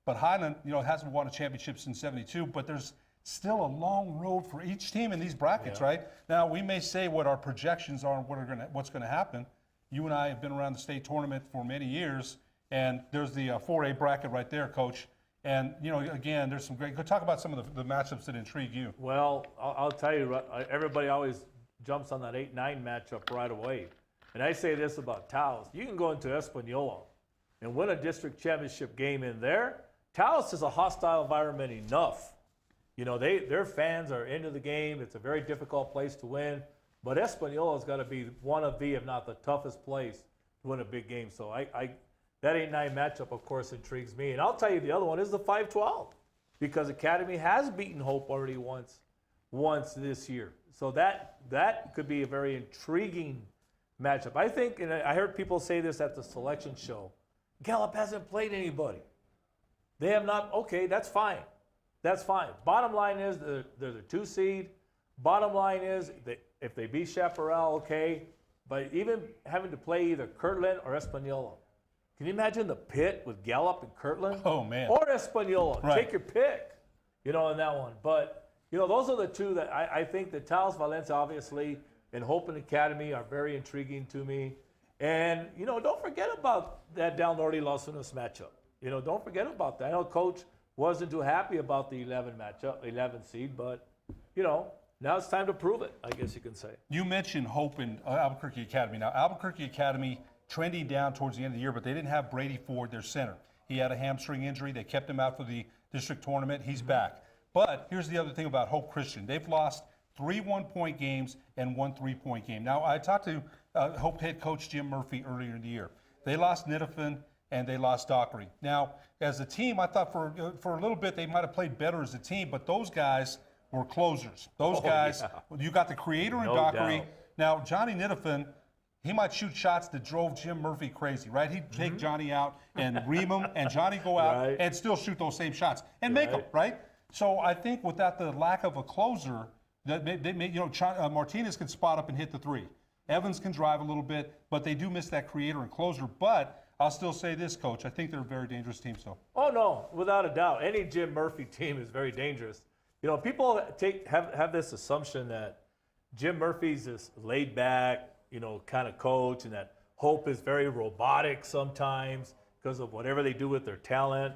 Speaker 1: But Highland, hasn't won a championship since '72, but there's still a long road for each team in these brackets, right? Now, we may say what our projections are and what's going to happen. You and I have been around the state tournament for many years, and there's the 4A bracket right there, Coach. And, again, there's some great – talk about some of the matchups that intrigue you.
Speaker 2: Well, I'll tell you, everybody always jumps on that 8-9 matchup right away. And I say this about Taos. You can go into Espanola and win a district championship game in there. Taos is a hostile environment enough. Their fans are into the game. It's a very difficult place to win. But Espanola's got to be one of the, if not the toughest place to win a big game. So that 8-9 matchup, of course, intrigues me. And I'll tell you the other one is the 5-12 because Academy has beaten Hope already once once this year. So that could be a very intriguing matchup. I think, and I heard people say this at the selection show, Gallup hasn't played anybody. They have not. Okay, that's fine. That's fine. Bottom line is they're the 2 seed. Bottom line is that if they beat Chaparral, okay. But even having to play either Kirtland or Espanola, can you imagine the pit with Gallup and Kirtland?
Speaker 1: Oh, man.
Speaker 2: Or Espanola.
Speaker 1: Right.
Speaker 2: Take your pick, in that one. But, those are the two that I think that Taos Valencia, obviously, and Hope and Academy are very intriguing to me. And, don't forget about that Del Norte Los Unos matchup. Don't forget about that. I know Coach wasn't too happy about the 11 seed, but, now it's time to prove it, I guess you can say.
Speaker 1: You mentioned Hope and Albuquerque Academy. Now, Albuquerque Academy trending down towards the end of the year, but they didn't have Brady Ford, their center. He had a hamstring injury. They kept him out for the district tournament. He's back. But here's the other thing about Hope Christian. They've lost 3 one-point games and 1 three-point game. Now, I talked to Hope head coach Jim Murphy earlier in the year. They lost Nittifin and they lost Dockery. Now, as a team, I thought for a little bit they might have played better as a team, but those guys were closers. Those guys, you got the creator in Dockery.
Speaker 2: doubt.
Speaker 1: Now, Johnny Nittifin, he might shoot shots that drove Jim Murphy crazy, right? He'd take Johnny out and ream him, and Johnny go out and still shoot those same shots and make them, right? So I think without the lack of a closer, that Martinez can spot up and hit the 3. Evans can drive a little bit, but they do miss that creator and closer. But I'll still say this, Coach. I think they're a very dangerous team still.
Speaker 2: Oh, no, without a doubt. Any Jim Murphy team is very dangerous. People have this assumption that Jim Murphy's this laid back, kind of coach, and that Hope is very robotic sometimes because of whatever they do with their talent.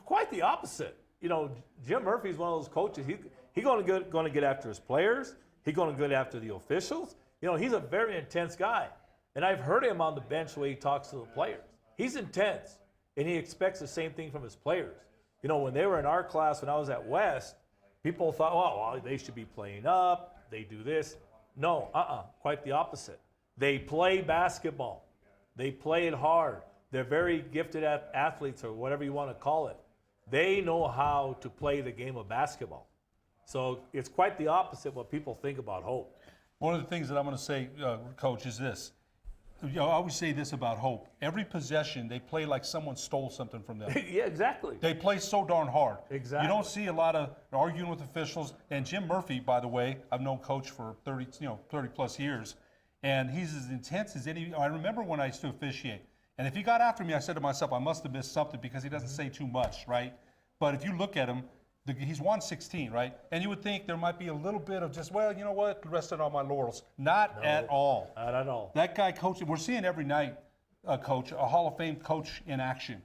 Speaker 2: Quite the opposite. Jim Murphy's one of those coaches. He's going to get after his players. He's going to get after the officials. He's a very intense guy. And I've heard him on the bench the way he talks to the players. He's intense, and he expects the same thing from his players. When they were in our class, when I was at West, people thought, well, they should be playing up. They do this. No, quite the opposite. They play basketball. They play it hard. They're very gifted athletes, or whatever you want to call it. They know how to play the game of basketball. So it's quite the opposite what people think about Hope.
Speaker 1: One of the things that I'm going to say, Coach, is this. I always say this about Hope. Every possession, they play like someone stole something from them.
Speaker 2: Yeah, exactly.
Speaker 1: They play so darn hard.
Speaker 2: Exactly.
Speaker 1: You don't see a lot of arguing with officials. And Jim Murphy, by the way, I've known Coach for 30 plus years, and he's as intense as any. I remember when I used to officiate, and if he got after me, I said to myself, I must have missed something because he doesn't say too much, right? But if you look at him, he's won 16, right? And you would think there might be a little bit of just, well, you know what, rested on my laurels. Not at all.
Speaker 2: Not at all.
Speaker 1: That guy coaching, we're seeing every night, Coach, a Hall of Fame coach in action.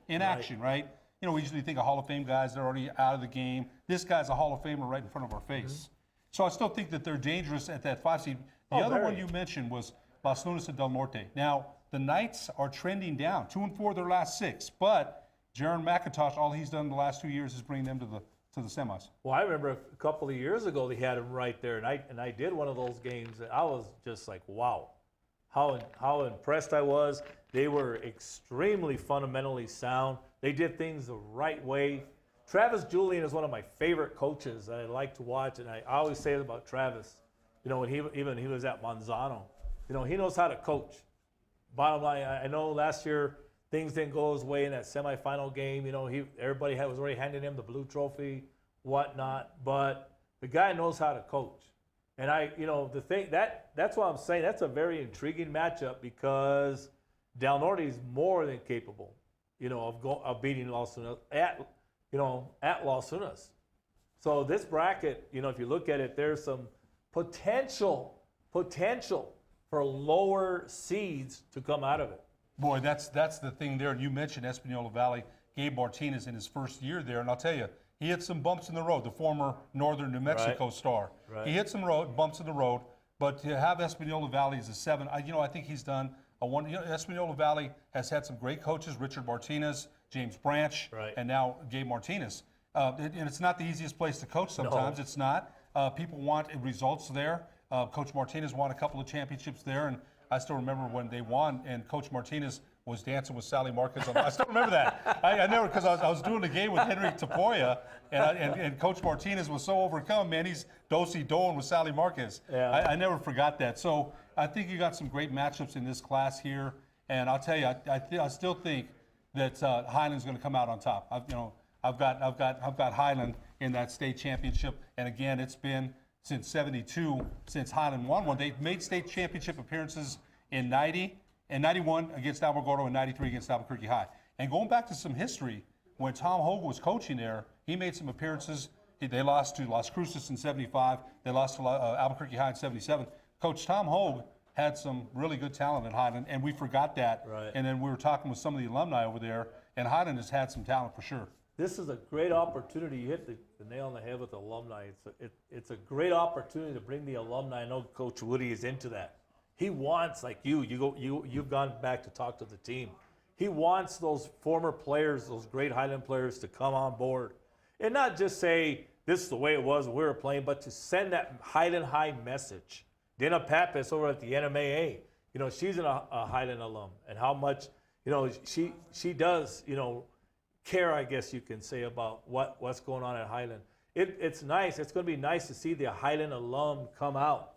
Speaker 1: Right? We usually think of Hall of Fame guys, they're already out of the game. This guy's a Hall of Famer right in front of our face. So I still think that they're dangerous at that 5 seed. The other one you mentioned was Las Lunas and Del Norte. Now, the Knights are trending down, 2-4 their last 6, but Jaron McIntosh, all he's done the last 2 years is bring them to the semis.
Speaker 2: Well, I remember a couple of years ago they had him right there, and I did one of those games, and I was just like, wow, how impressed I was. They were extremely fundamentally sound. They did things the right way. Travis Julian is one of my favorite coaches that I like to watch, and I always say it about Travis. When he was at Manzano, he knows how to coach. Bottom line, I know last year things didn't go his way in that semifinal game. Everybody was already handing him the blue trophy, whatnot. But the guy knows how to coach. And that's what I'm saying. That's a very intriguing matchup because Del Norte is more than capable, of beating Las Unas at Las Unas. So this bracket, if you look at it, there's some potential for lower seeds to come out of it.
Speaker 1: Boy, that's the thing there. And you mentioned Espanola Valley, Gabe Martinez in his first year there. And I'll tell you, he hit some bumps in the road, the former Northern New Mexico star. Right. He hit some bumps in the road. But to have Espanola Valley as a 7, I think he's done a one. Espanola Valley has had some great coaches, Richard Martinez, James Branch, and now Gabe Martinez. And it's not the easiest place to coach sometimes. No. It's not. People want results there. Coach Martinez won a couple of championships there, and I still remember when they won, and Coach Martinez was dancing with Sally Marquez. I still remember that. I never, because I was doing the game with Henry Tapoya, and Coach Martinez was so overcome, man. He's do-si-doing with Sally Marquez.
Speaker 2: Yeah.
Speaker 1: I never forgot that. So I think you got some great matchups in this class here. And I'll tell you, I still think that Highland's going to come out on top. I've got Highland in that state championship. And again, it's been since '72 since Highland won one. They've made state championship appearances in '90 and '91 against Alamogordo and '93 against Albuquerque High. And going back to some history, when Tom Hogue was coaching there, he made some appearances. They lost to Las Cruces in '75. They lost to Albuquerque High in '77. Coach Tom Hogue had some really good talent at Highland, and we forgot that.
Speaker 2: Right.
Speaker 1: And then we were talking with some of the alumni over there, and Highland has had some talent for sure.
Speaker 2: This is a great opportunity. You hit the nail on the head with the alumni. It's a great opportunity to bring the alumni. I know Coach Woody is into that. He wants, like you've gone back to talk to the team. He wants those former players, those great Highland players, to come on board, and not just say this is the way it was when we were playing, but to send that Highland High message. Dana Pappas over at the NMAA, she's a Highland alum, and how much, she does, care, I guess you can say, about what's going on at Highland. It's nice. It's going to be nice to see the Highland alum come out,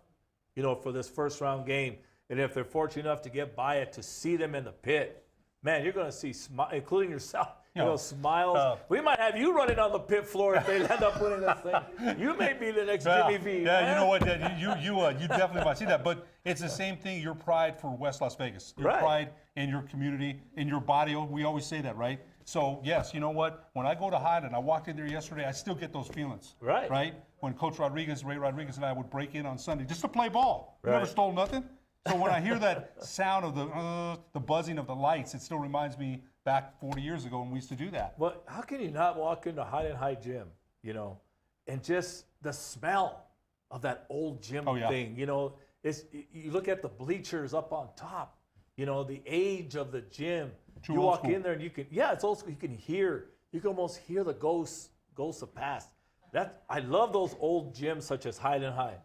Speaker 2: for this first round game. And if they're fortunate enough to get by it, to see them in the pit, man, you're going to see, including yourself, smiles. We might have you running on the pit floor if they end up winning this thing. You may be the next Jimmy V.
Speaker 1: Yeah,
Speaker 2: man.
Speaker 1: you know what? You definitely might see that. But it's the same thing. Your pride for West Las Vegas. Your pride in your community, in your body. We always say that, right? So yes, you know what? When I go to Highland, I walked in there yesterday. I still get those feelings.
Speaker 2: Right.
Speaker 1: Right. When Coach Ray Rodriguez, and I would break in on Sunday just to play ball. We
Speaker 2: Right.
Speaker 1: never stole nothing. So when I hear that sound of the buzzing of the lights, it still reminds me back 40 years ago when we used to do that.
Speaker 2: But how can you not walk into Highland High Gym, and just the smell of that old gym thing, you look at the bleachers up on top, the age of the gym. You walk in there and you can, it's old school. You can almost hear the ghosts of past. I love those old gyms such as Highland High.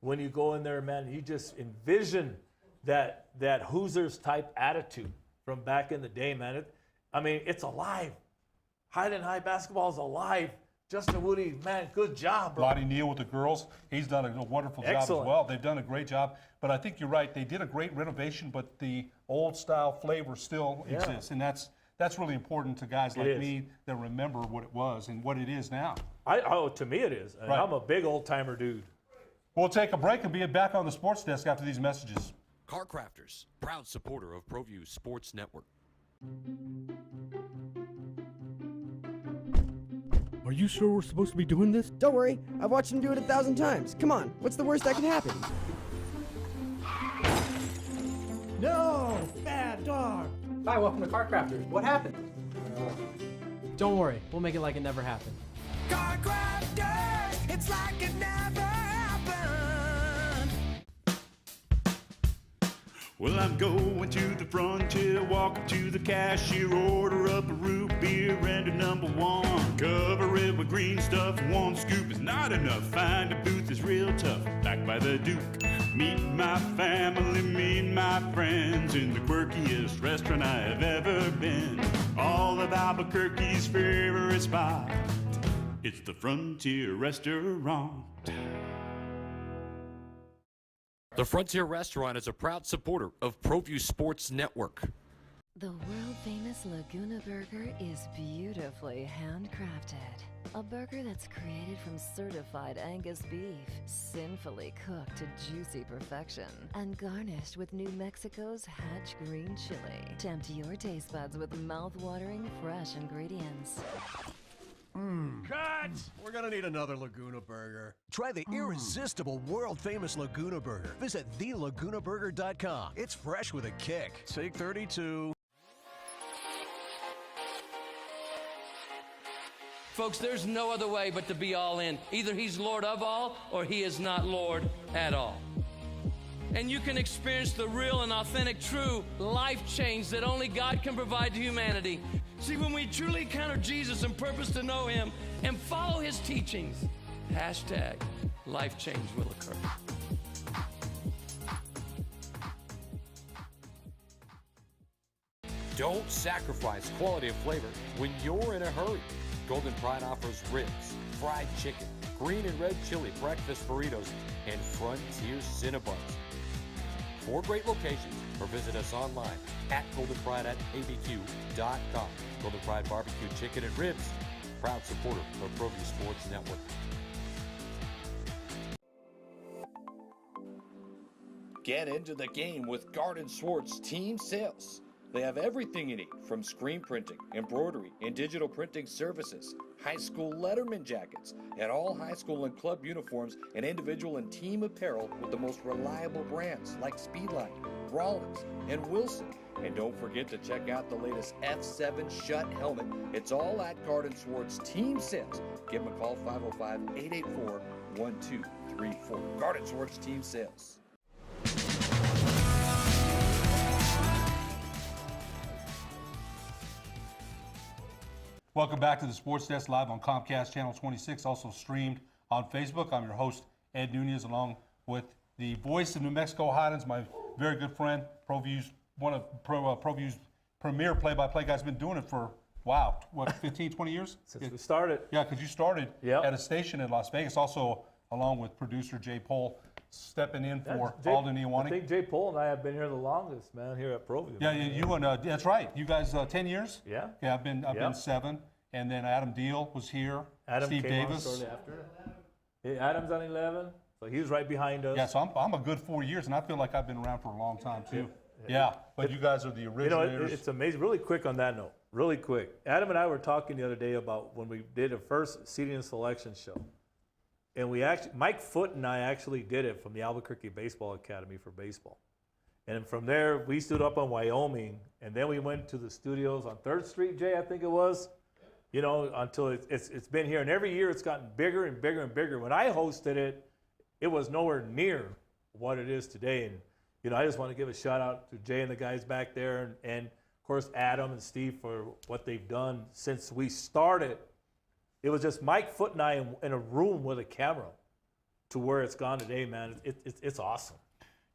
Speaker 2: When you go in there, man, you just envision that Hoosiers type attitude from back in the day, man. It's alive. Highland High basketball is alive. Justin Woody, man, good job, bro.
Speaker 1: Lottie Neal with the girls, he's done a wonderful job as well. They've done a great job. But I think you're right. They did a great renovation, but the old style flavor still exists. And that's really important to guys like me that remember what it was and what it is now.
Speaker 2: To me it is. And I'm a big old timer dude.
Speaker 1: We'll take a break and be back on the sports desk after these messages.
Speaker 7: Car Crafters, proud supporter of ProView Sports Network.
Speaker 8: Are you sure we're supposed to be doing this?
Speaker 4: Don't worry, I've watched him do it 1,000 times. Come on, what's the worst that can happen?
Speaker 8: No! Bad dog!
Speaker 10: Hi, welcome to Car Crafters. What happened?
Speaker 11: Don't worry, we'll make it like it never happened.
Speaker 12: Car Crafters, it's like it never happened.
Speaker 21: Well, I'm going to the frontier, walk up to the cashier, order up a root beer and a number one. Cover it with green stuff, one scoop is not enough. Find a booth is real tough, back by the Duke. Meet my family, meet my friends in the quirkiest restaurant I have ever been. All of Albuquerque's favorite spot, it's the Frontier Restaurant.
Speaker 7: The Frontier Restaurant is a proud supporter of ProView Sports Network.
Speaker 22: The world-famous Laguna Burger is beautifully handcrafted. A burger that's created from certified Angus beef, sinfully cooked to juicy perfection, and garnished with New Mexico's Hatch green chili. Tempt your taste buds with mouth-watering fresh ingredients.
Speaker 23: Cut! We're gonna need another Laguna Burger. Try the irresistible, world-famous Laguna Burger. Visit thelagunaburger.com. It's fresh with a kick. Take 32.
Speaker 24: Folks, there's no other way but to be all in. Either he's Lord of all or he is not Lord at all. And you can experience the real and authentic, true life change that only God can provide to humanity. See, when we truly encounter Jesus and purpose to know him and follow his teachings, #life change will occur.
Speaker 7: Don't sacrifice quality and flavor when you're in a hurry. Golden Pride offers ribs, fried chicken, green and red chili breakfast burritos, and Frontier Cinnabons. 4 great locations, or visit us online at goldenpride@abq.com. Golden Pride Barbecue Chicken and Ribs, proud supporter of ProView Sports Network.
Speaker 3: Get into the game with Garden Swartz Team Sales. They have everything you need from screen printing, embroidery, and digital printing services, high school letterman jackets, and all high school and club uniforms and individual and team apparel with the most reliable brands like Speedline, Rawlings, and Wilson. And don't forget to check out the latest F7 Shut helmet. It's all at Garden Swartz Team Sales. Give them a call, 505-884-1234. Garden Swartz Team Sales.
Speaker 1: Welcome back to the Sports Desk live on Comcast Channel 26, also streamed on Facebook. I'm your host, Ed Nunez, along with the voice of New Mexico Highlands, my very good friend, ProView's, one of ProView's premier play-by-play guys. Been doing it for, wow, what, 15, 20 years?
Speaker 2: Since we started.
Speaker 1: Yeah, because you started at a station in Las Vegas, also along with producer Jay Pohl, stepping in for Alden Iwani.
Speaker 2: I think Jay Pohl and I have been here the longest, man, here at ProView.
Speaker 1: Yeah, you and that's right. You guys 10 years?
Speaker 2: Yeah.
Speaker 1: Yeah, I've been 7, and then Adam Deal was here.
Speaker 2: Adam
Speaker 1: Steve
Speaker 2: came
Speaker 1: Davis.
Speaker 2: on shortly after. Hey, Adam's on 11, so he was right behind us.
Speaker 1: Yeah, so I'm a good 4 years, and I feel like I've been around for a long time too. Yeah, but you guys are the originators.
Speaker 2: You know, it's amazing. Really quick on that note, really quick. Adam and I were talking the other day about when we did a first seating and selection show. And we actually, Mike Foote and I actually did it from the Albuquerque Baseball Academy for baseball. And from there, we stood up on Wyoming, and then we went to the studios on 3rd Street, Jay, I think it was, you know, until it's been here. And every year it's gotten bigger and bigger and bigger. When I hosted it, it was nowhere near what it is today. And, you know, I just want to give a shout out to Jay and the guys back there, and of course, Adam and Steve for what they've done since we started. It was just Mike Foote and I in a room with a camera to where it's gone today, man. It's awesome.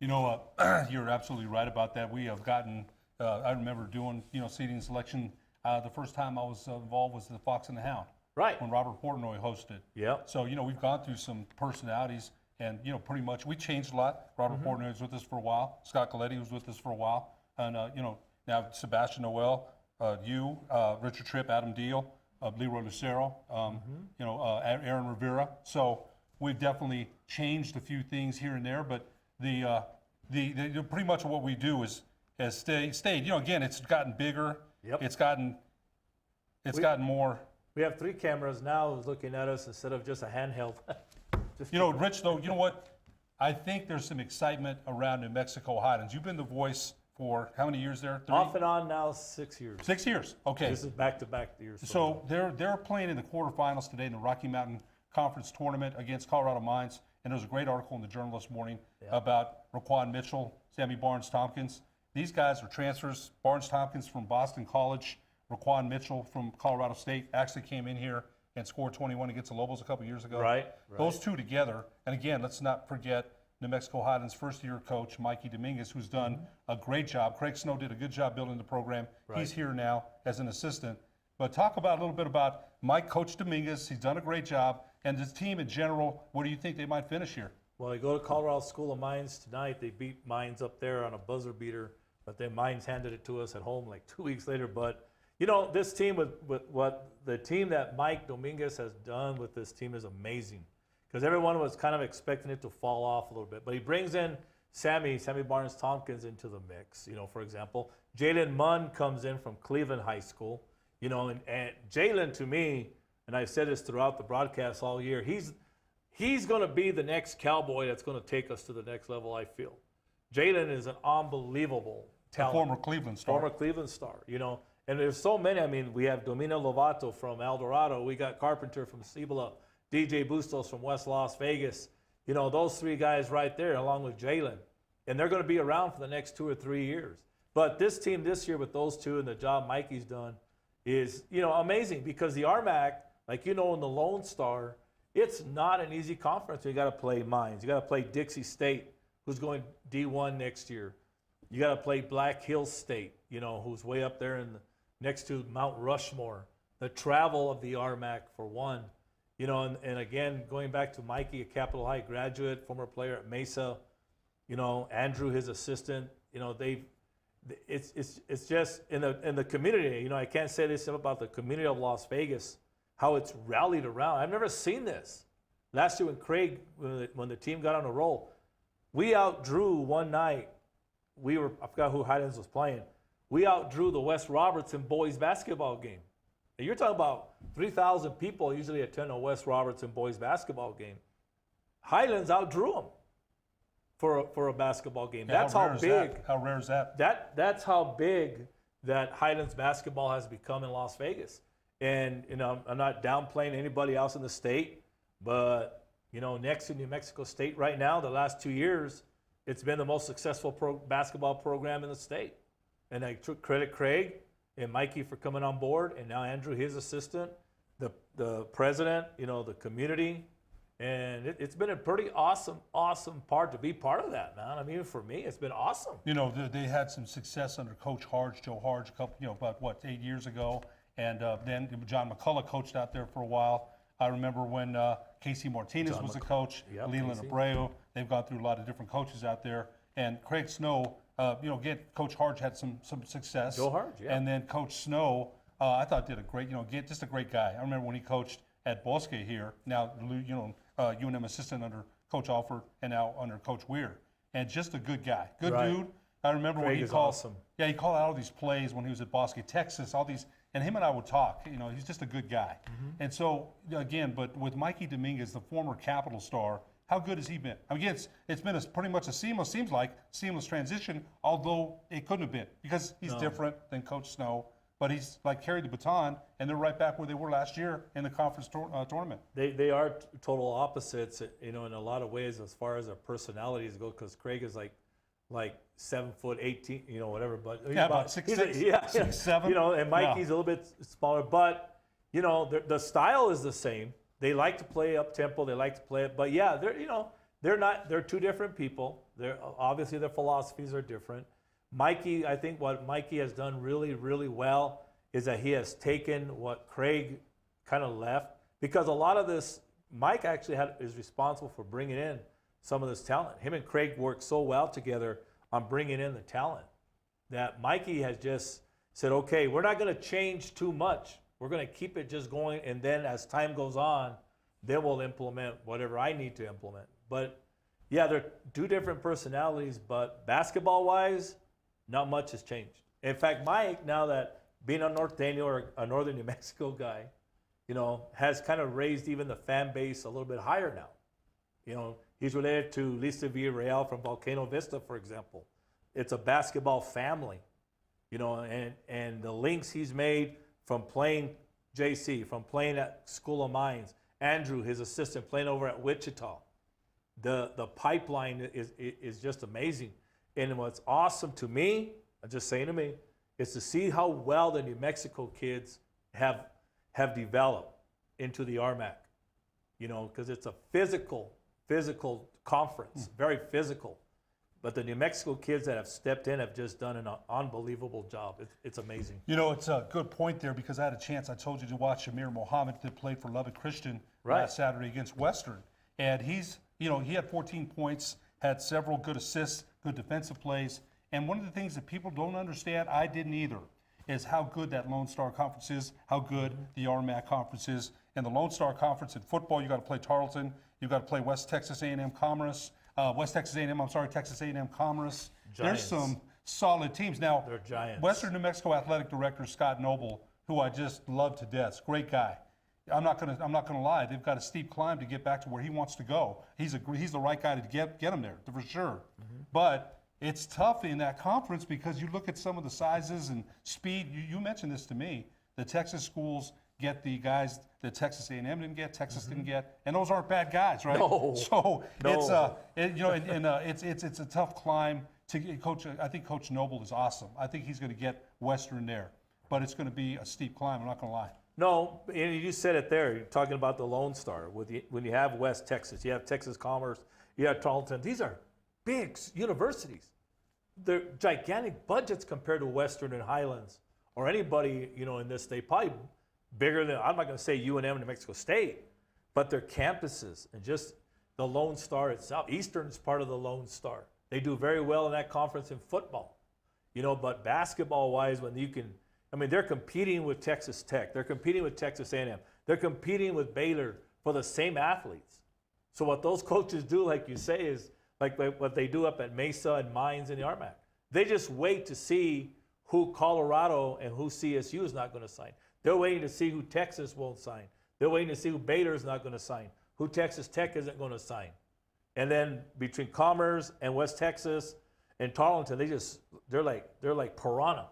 Speaker 1: You know, you're absolutely right about that. We have gotten, I remember doing, you know, seating selection. The first time I was involved was the Fox and the Hound.
Speaker 2: Right.
Speaker 1: When Robert Portnoy hosted.
Speaker 2: Yeah.
Speaker 1: So, you know, we've gone through some personalities, and, you know, pretty much we changed a lot. Robert Portnoy was with us for a while. Scott Coletti was with us for a while. And, you know, now Sebastian Noel, Richard Tripp, Adam Deal, Leroy Lucero, you know, Aaron Rivera. So we've definitely changed a few things here and there, but the pretty much what we do has stayed. You know, again, it's gotten bigger.
Speaker 2: Yep.
Speaker 1: It's gotten more.
Speaker 2: We have 3 cameras now looking at us instead of just a handheld.
Speaker 1: You know, Rich, though, you know what? I think there's some excitement around New Mexico Highlands. You've been the voice for how many years there? 3?
Speaker 2: Off and on now, 6 years.
Speaker 1: 6 years, okay.
Speaker 2: This is back-to-back years.
Speaker 1: So they're playing in the quarterfinals today in the Rocky Mountain Conference Tournament against Colorado Mines. And there's a great article in the Journal this morning about Raquan Mitchell, Sammy Barnes-Tompkins. These guys are transfers. Barnes-Tompkins from Boston College, Raquan Mitchell from Colorado State actually came in here and scored 21 against the Lobos a couple years ago.
Speaker 2: Right.
Speaker 1: Those two together, and again, let's not forget New Mexico Highlands first-year coach, Mikey Dominguez, who's done a great job. Craig Snow did a good job building the program.
Speaker 2: Right.
Speaker 1: He's here now as an assistant. But talk about a little bit about Mike, Coach Dominguez. He's done a great job. And this team in general, what do you think they might finish here?
Speaker 2: Well, they go to Colorado School of Mines tonight. They beat Mines up there on a buzzer beater, but then Mines handed it to us at home like 2 weeks later. But, you know, this team, with what the team that Mike Dominguez has done with this team is amazing. Because everyone was kind of expecting it to fall off a little bit. But he brings in Sammy Barnes-Tompkins into the mix. You know, for example, Jalen Munn comes in from Cleveland High School. You know, and Jalen, to me, and I've said this throughout the broadcast all year, he's going to be the next Cowboy that's going to take us to the next level, I feel. Jalen is an unbelievable talent.
Speaker 1: A former Cleveland star.
Speaker 2: Former Cleveland star, you know. And there's so many. I mean, we have Domino Lovato from El Dorado. We got Carpenter from Cibola. DJ Bustos from West Las Vegas. You know, those 3 guys right there along with Jalen. And they're going to be around for the next 2 or 3 years. But this team this year with those 2 and the job Mikey's done is, you know, amazing because the RMAC, like you know in the Lone Star, it's not an easy conference. You got to play Mines. You got to play Dixie State, who's going D1 next year. You got to play Black Hills State, who's way up there next to Mount Rushmore. The travel of the RMAC for one, and again, going back to Mikey, a Capitol High graduate, former player at Mesa, Andrew, his assistant, it's just in the community. I can't say this about the community of Las Vegas, how it's rallied around. I've never seen this. Last year when Craig, when the team got on a roll, we outdrew one night. I forgot who Highlands was playing. We outdrew the West Robertson boys basketball game. And you're talking about 3,000 people usually attend a West Robertson boys basketball game. Highlands outdrew them for a basketball game.
Speaker 1: Yeah,
Speaker 2: that's how big.
Speaker 1: How rare is that?
Speaker 2: That's how big that Highlands basketball has become in Las Vegas. And I'm not downplaying anybody else in the state, but next to New Mexico State right now, the last 2 years, it's been the most successful basketball program in the state. And I took credit Craig and Mikey for coming on board, and now Andrew, his assistant, the president, the community. And it's been a pretty awesome part to be part of that, man. I mean, for me, it's been awesome.
Speaker 1: They had some success under Coach Harge, Joe Harge, a couple, about 8 years ago. And then John McCullough coached out there for a while. I remember when Casey Martinez was the coach, Leland Abreu. They've gone through a lot of different coaches out there. And Craig Snow, again, Coach Harge had some success.
Speaker 2: Joe Harge, yeah.
Speaker 1: And then Coach Snow, I thought did a great, just a great guy. I remember when he coached at Bosque here, now, UNM assistant under Coach Alford and now under Coach Weir. And just a good guy. Good dude. I remember when he called.
Speaker 2: Awesome.
Speaker 1: Yeah, he called out all these plays when he was at Bosque, Texas, all these. And him and I would talk. He's just a good guy. And so, again, but with Mikey Dominguez, the former Capital star, how good has he been? I mean, it's been pretty much a seamless transition, although it couldn't have been because he's different than Coach Snow. But he's carried the baton, and they're right back where they were last year in the conference tournament.
Speaker 2: They are total opposites, in a lot of ways as far as their personalities go. Because Craig is like 7'18", whatever. But
Speaker 1: yeah, about 6'6", 6'7".
Speaker 2: And Mikey's a little bit smaller, but the style is the same. They like to play up tempo. They like to play it, but yeah, they're two different people. Obviously their philosophies are different. Mikey, I think what Mikey has done really, really well is that he has taken what Craig kind of left, because a lot of this, Mike actually is responsible for bringing in some of this talent. Him and Craig worked so well together on bringing in the talent that Mikey has just said, okay, we're not going to change too much. We're going to keep it just going, and then as time goes on, then we'll implement whatever I need to implement. But yeah, they're two different personalities, but basketball-wise, not much has changed. In fact, Mike, now that being a Norteño or a Northern New Mexico guy, has kind of raised even the fan base a little bit higher now. He's related to Lisa Villarreal from Volcano Vista, for example. It's a basketball family, and the links he's made from playing JC, from playing at School of Mines, Andrew, his assistant, playing over at Wichita. The pipeline is just amazing. And what's awesome to me, I'm just saying to me, is to see how well the New Mexico kids have developed into the RMAC. Because it's a physical conference, very physical. But the New Mexico kids that have stepped in have just done an unbelievable job. It's amazing.
Speaker 1: It's a good point there, because I had a chance, I told you, to watch Shamir Mohammed that played for Lubbock Christian last Saturday against Western. And he had 14 points, had several good assists, good defensive plays. And one of the things that people don't understand, I didn't either, is how good that Lone Star Conference is, how good the RMAC Conference is. In the Lone Star Conference in football, you got to play Tarleton, you got to play Texas A&M Commerce. Texas A&M Commerce.
Speaker 2: Giants.
Speaker 1: There's some solid teams. Now,
Speaker 2: they're giants.
Speaker 1: Western New Mexico Athletic Director Scott Noble, who I just love to death, great guy. I'm not gonna lie. They've got a steep climb to get back to where he wants to go. He's the right guy to get him there for sure. But it's tough in that conference because you look at some of the sizes and speed. You mentioned this to me. The Texas schools get the guys that Texas A&M didn't get, Texas didn't get, and those aren't bad guys, right?
Speaker 2: No.
Speaker 1: So it's a tough climb to coach. I think Coach Noble is awesome. I think he's going to get Western there, but it's going to be a steep climb. I'm not going to lie.
Speaker 2: No, and you said it there. You're talking about the Lone Star. When you have West Texas, you have Texas Commerce, you have Tarleton. These are big universities. they're gigantic budgets compared to Western and Highlands or anybody, in this state, probably bigger than, I'm not going to say UNM and New Mexico State, but their campuses and just the Lone Star itself. Eastern is part of the Lone Star. They do very well in that conference in football, but basketball-wise, when you can, they're competing with Texas Tech. They're competing with Texas A&M. They're competing with Baylor for the same athletes. So what those coaches do, like you say, is like what they do up at Mesa and Mines and the RMAC. They just wait to see who Colorado and who CSU is not going to sign. They're waiting to see who Texas won't sign. They're waiting to see who Baylor is not going to sign, who Texas Tech isn't going to sign. And then between Commerce and West Texas and Tarleton, they're like piranha,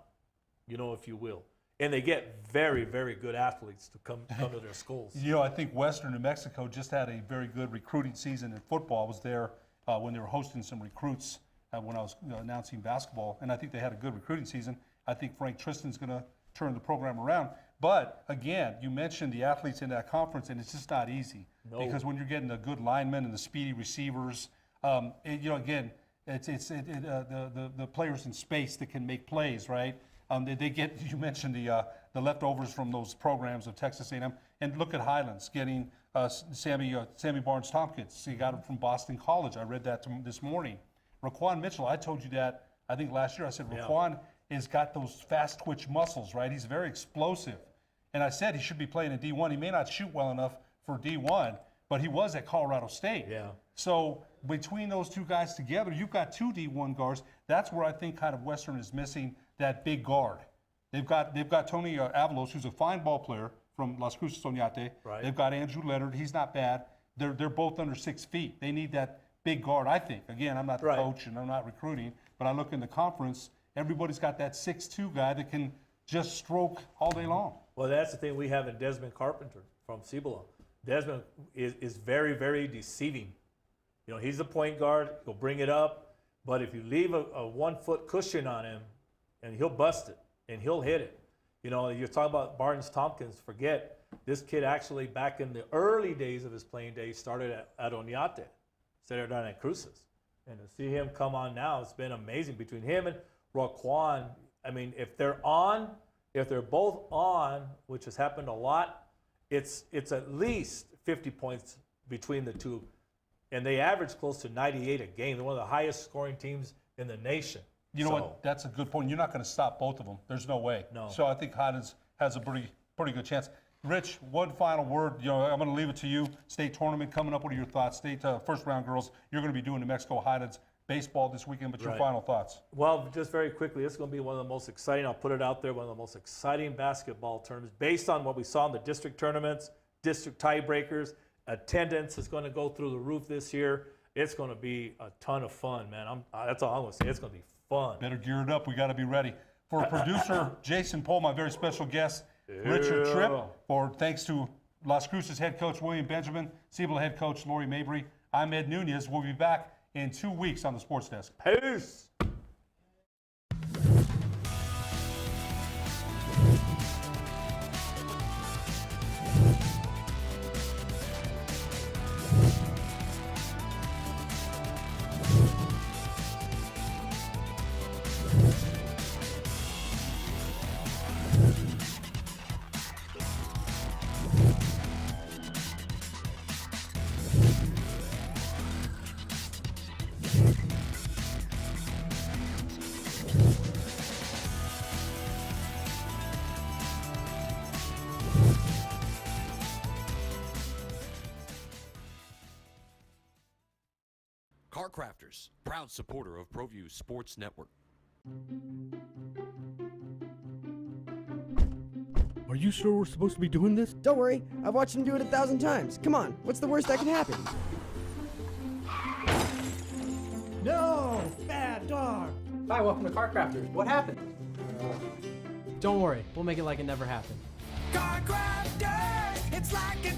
Speaker 2: if you will. And they get very, very good athletes to come to their schools.
Speaker 1: I think Western New Mexico just had a very good recruiting season in football. I was there when they were hosting some recruits when I was announcing basketball, and I think they had a good recruiting season. I think Frank Tristan's going to turn the program around. But again, you mentioned the athletes in that conference, and it's just not easy.
Speaker 2: No.
Speaker 1: Because when you're getting the good linemen and the speedy receivers, again, it's the players in space that can make plays, right? They get, you mentioned the leftovers from those programs of Texas A&M, and look at Highlands getting Sammy Barnes-Tompkins. He got him from Boston College. I read that this morning. Raquan Mitchell, I told you that, I think last year. I said Raquan has got those fast twitch muscles, right? He's very explosive. And I said he should be playing in D1. He may not shoot well enough for D1, but he was at Colorado State.
Speaker 2: Yeah.
Speaker 1: So between those two guys together, you've got two D1 guards. That's where I think kind of Western is missing that big guard. They've got Tony Avalos, who's a fine ball player from Las Cruces Oñate.
Speaker 2: Right.
Speaker 1: They've got Andrew Leonard. He's not bad. They're both under 6 feet. They need that big guard, I think. Again, I'm not the coach and I'm not recruiting, but I look in the conference, everybody's got that 6'2" guy that can just stroke all day long.
Speaker 2: Well, that's the thing we have in Desmond Carpenter from Cibola. Desmond is very, very deceiving. He's a point guard. He'll bring it up, but if you leave a 1-foot cushion on him, and he'll bust it, and he'll hit it. You're talking about Barnes-Tompkins. Forget, this kid actually, back in the early days of his playing days, started at Oñate, started down at Cruces. And to see him come on now, it's been amazing. Between him and Raquan, if they're both on, which has happened a lot, it's at least 50 points between the two. And they average close to 98 a game. They're one of the highest scoring teams in the nation.
Speaker 1: You know what? That's a good point. You're not going to stop both of them. There's no way.
Speaker 2: No.
Speaker 1: So I think Highlands has a pretty good chance. Rich, one final word. I'm going to leave it to you. State tournament coming up. What are your thoughts? State first round girls. You're going to be doing New Mexico Highlands baseball this weekend, but your final thoughts?
Speaker 2: Well, just very quickly, it's going to be one of the most exciting, I'll put it out there, one of the most exciting basketball tournaments based on what we saw in the district tournaments, district tiebreakers. Attendance is going to go through the roof this year. It's going to be a ton of fun, man. That's all I'm going to say. It's going to be fun.
Speaker 1: Better gear it up. We got to be ready. For producer Jason Pohl, my very special guest, Richard Tripp, thanks to Las Cruces head coach William Benjamin, Cibola head coach Lori Mabry, I'm Ed Nunez. We'll be back in 2 weeks on the Sports Desk.
Speaker 2: Peace.
Speaker 7: Car Crafters, proud supporter of ProView Sports Network.
Speaker 8: Are you sure we're supposed to be doing this?
Speaker 4: Don't worry, I've watched him do it 1,000 times. Come on, what's the worst that can happen?
Speaker 8: No! Bad dog!
Speaker 10: Hi, welcome to Car Crafters. What happened?
Speaker 11: Don't worry, we'll make it like it never happened.
Speaker 12: Car Crafters, it's like it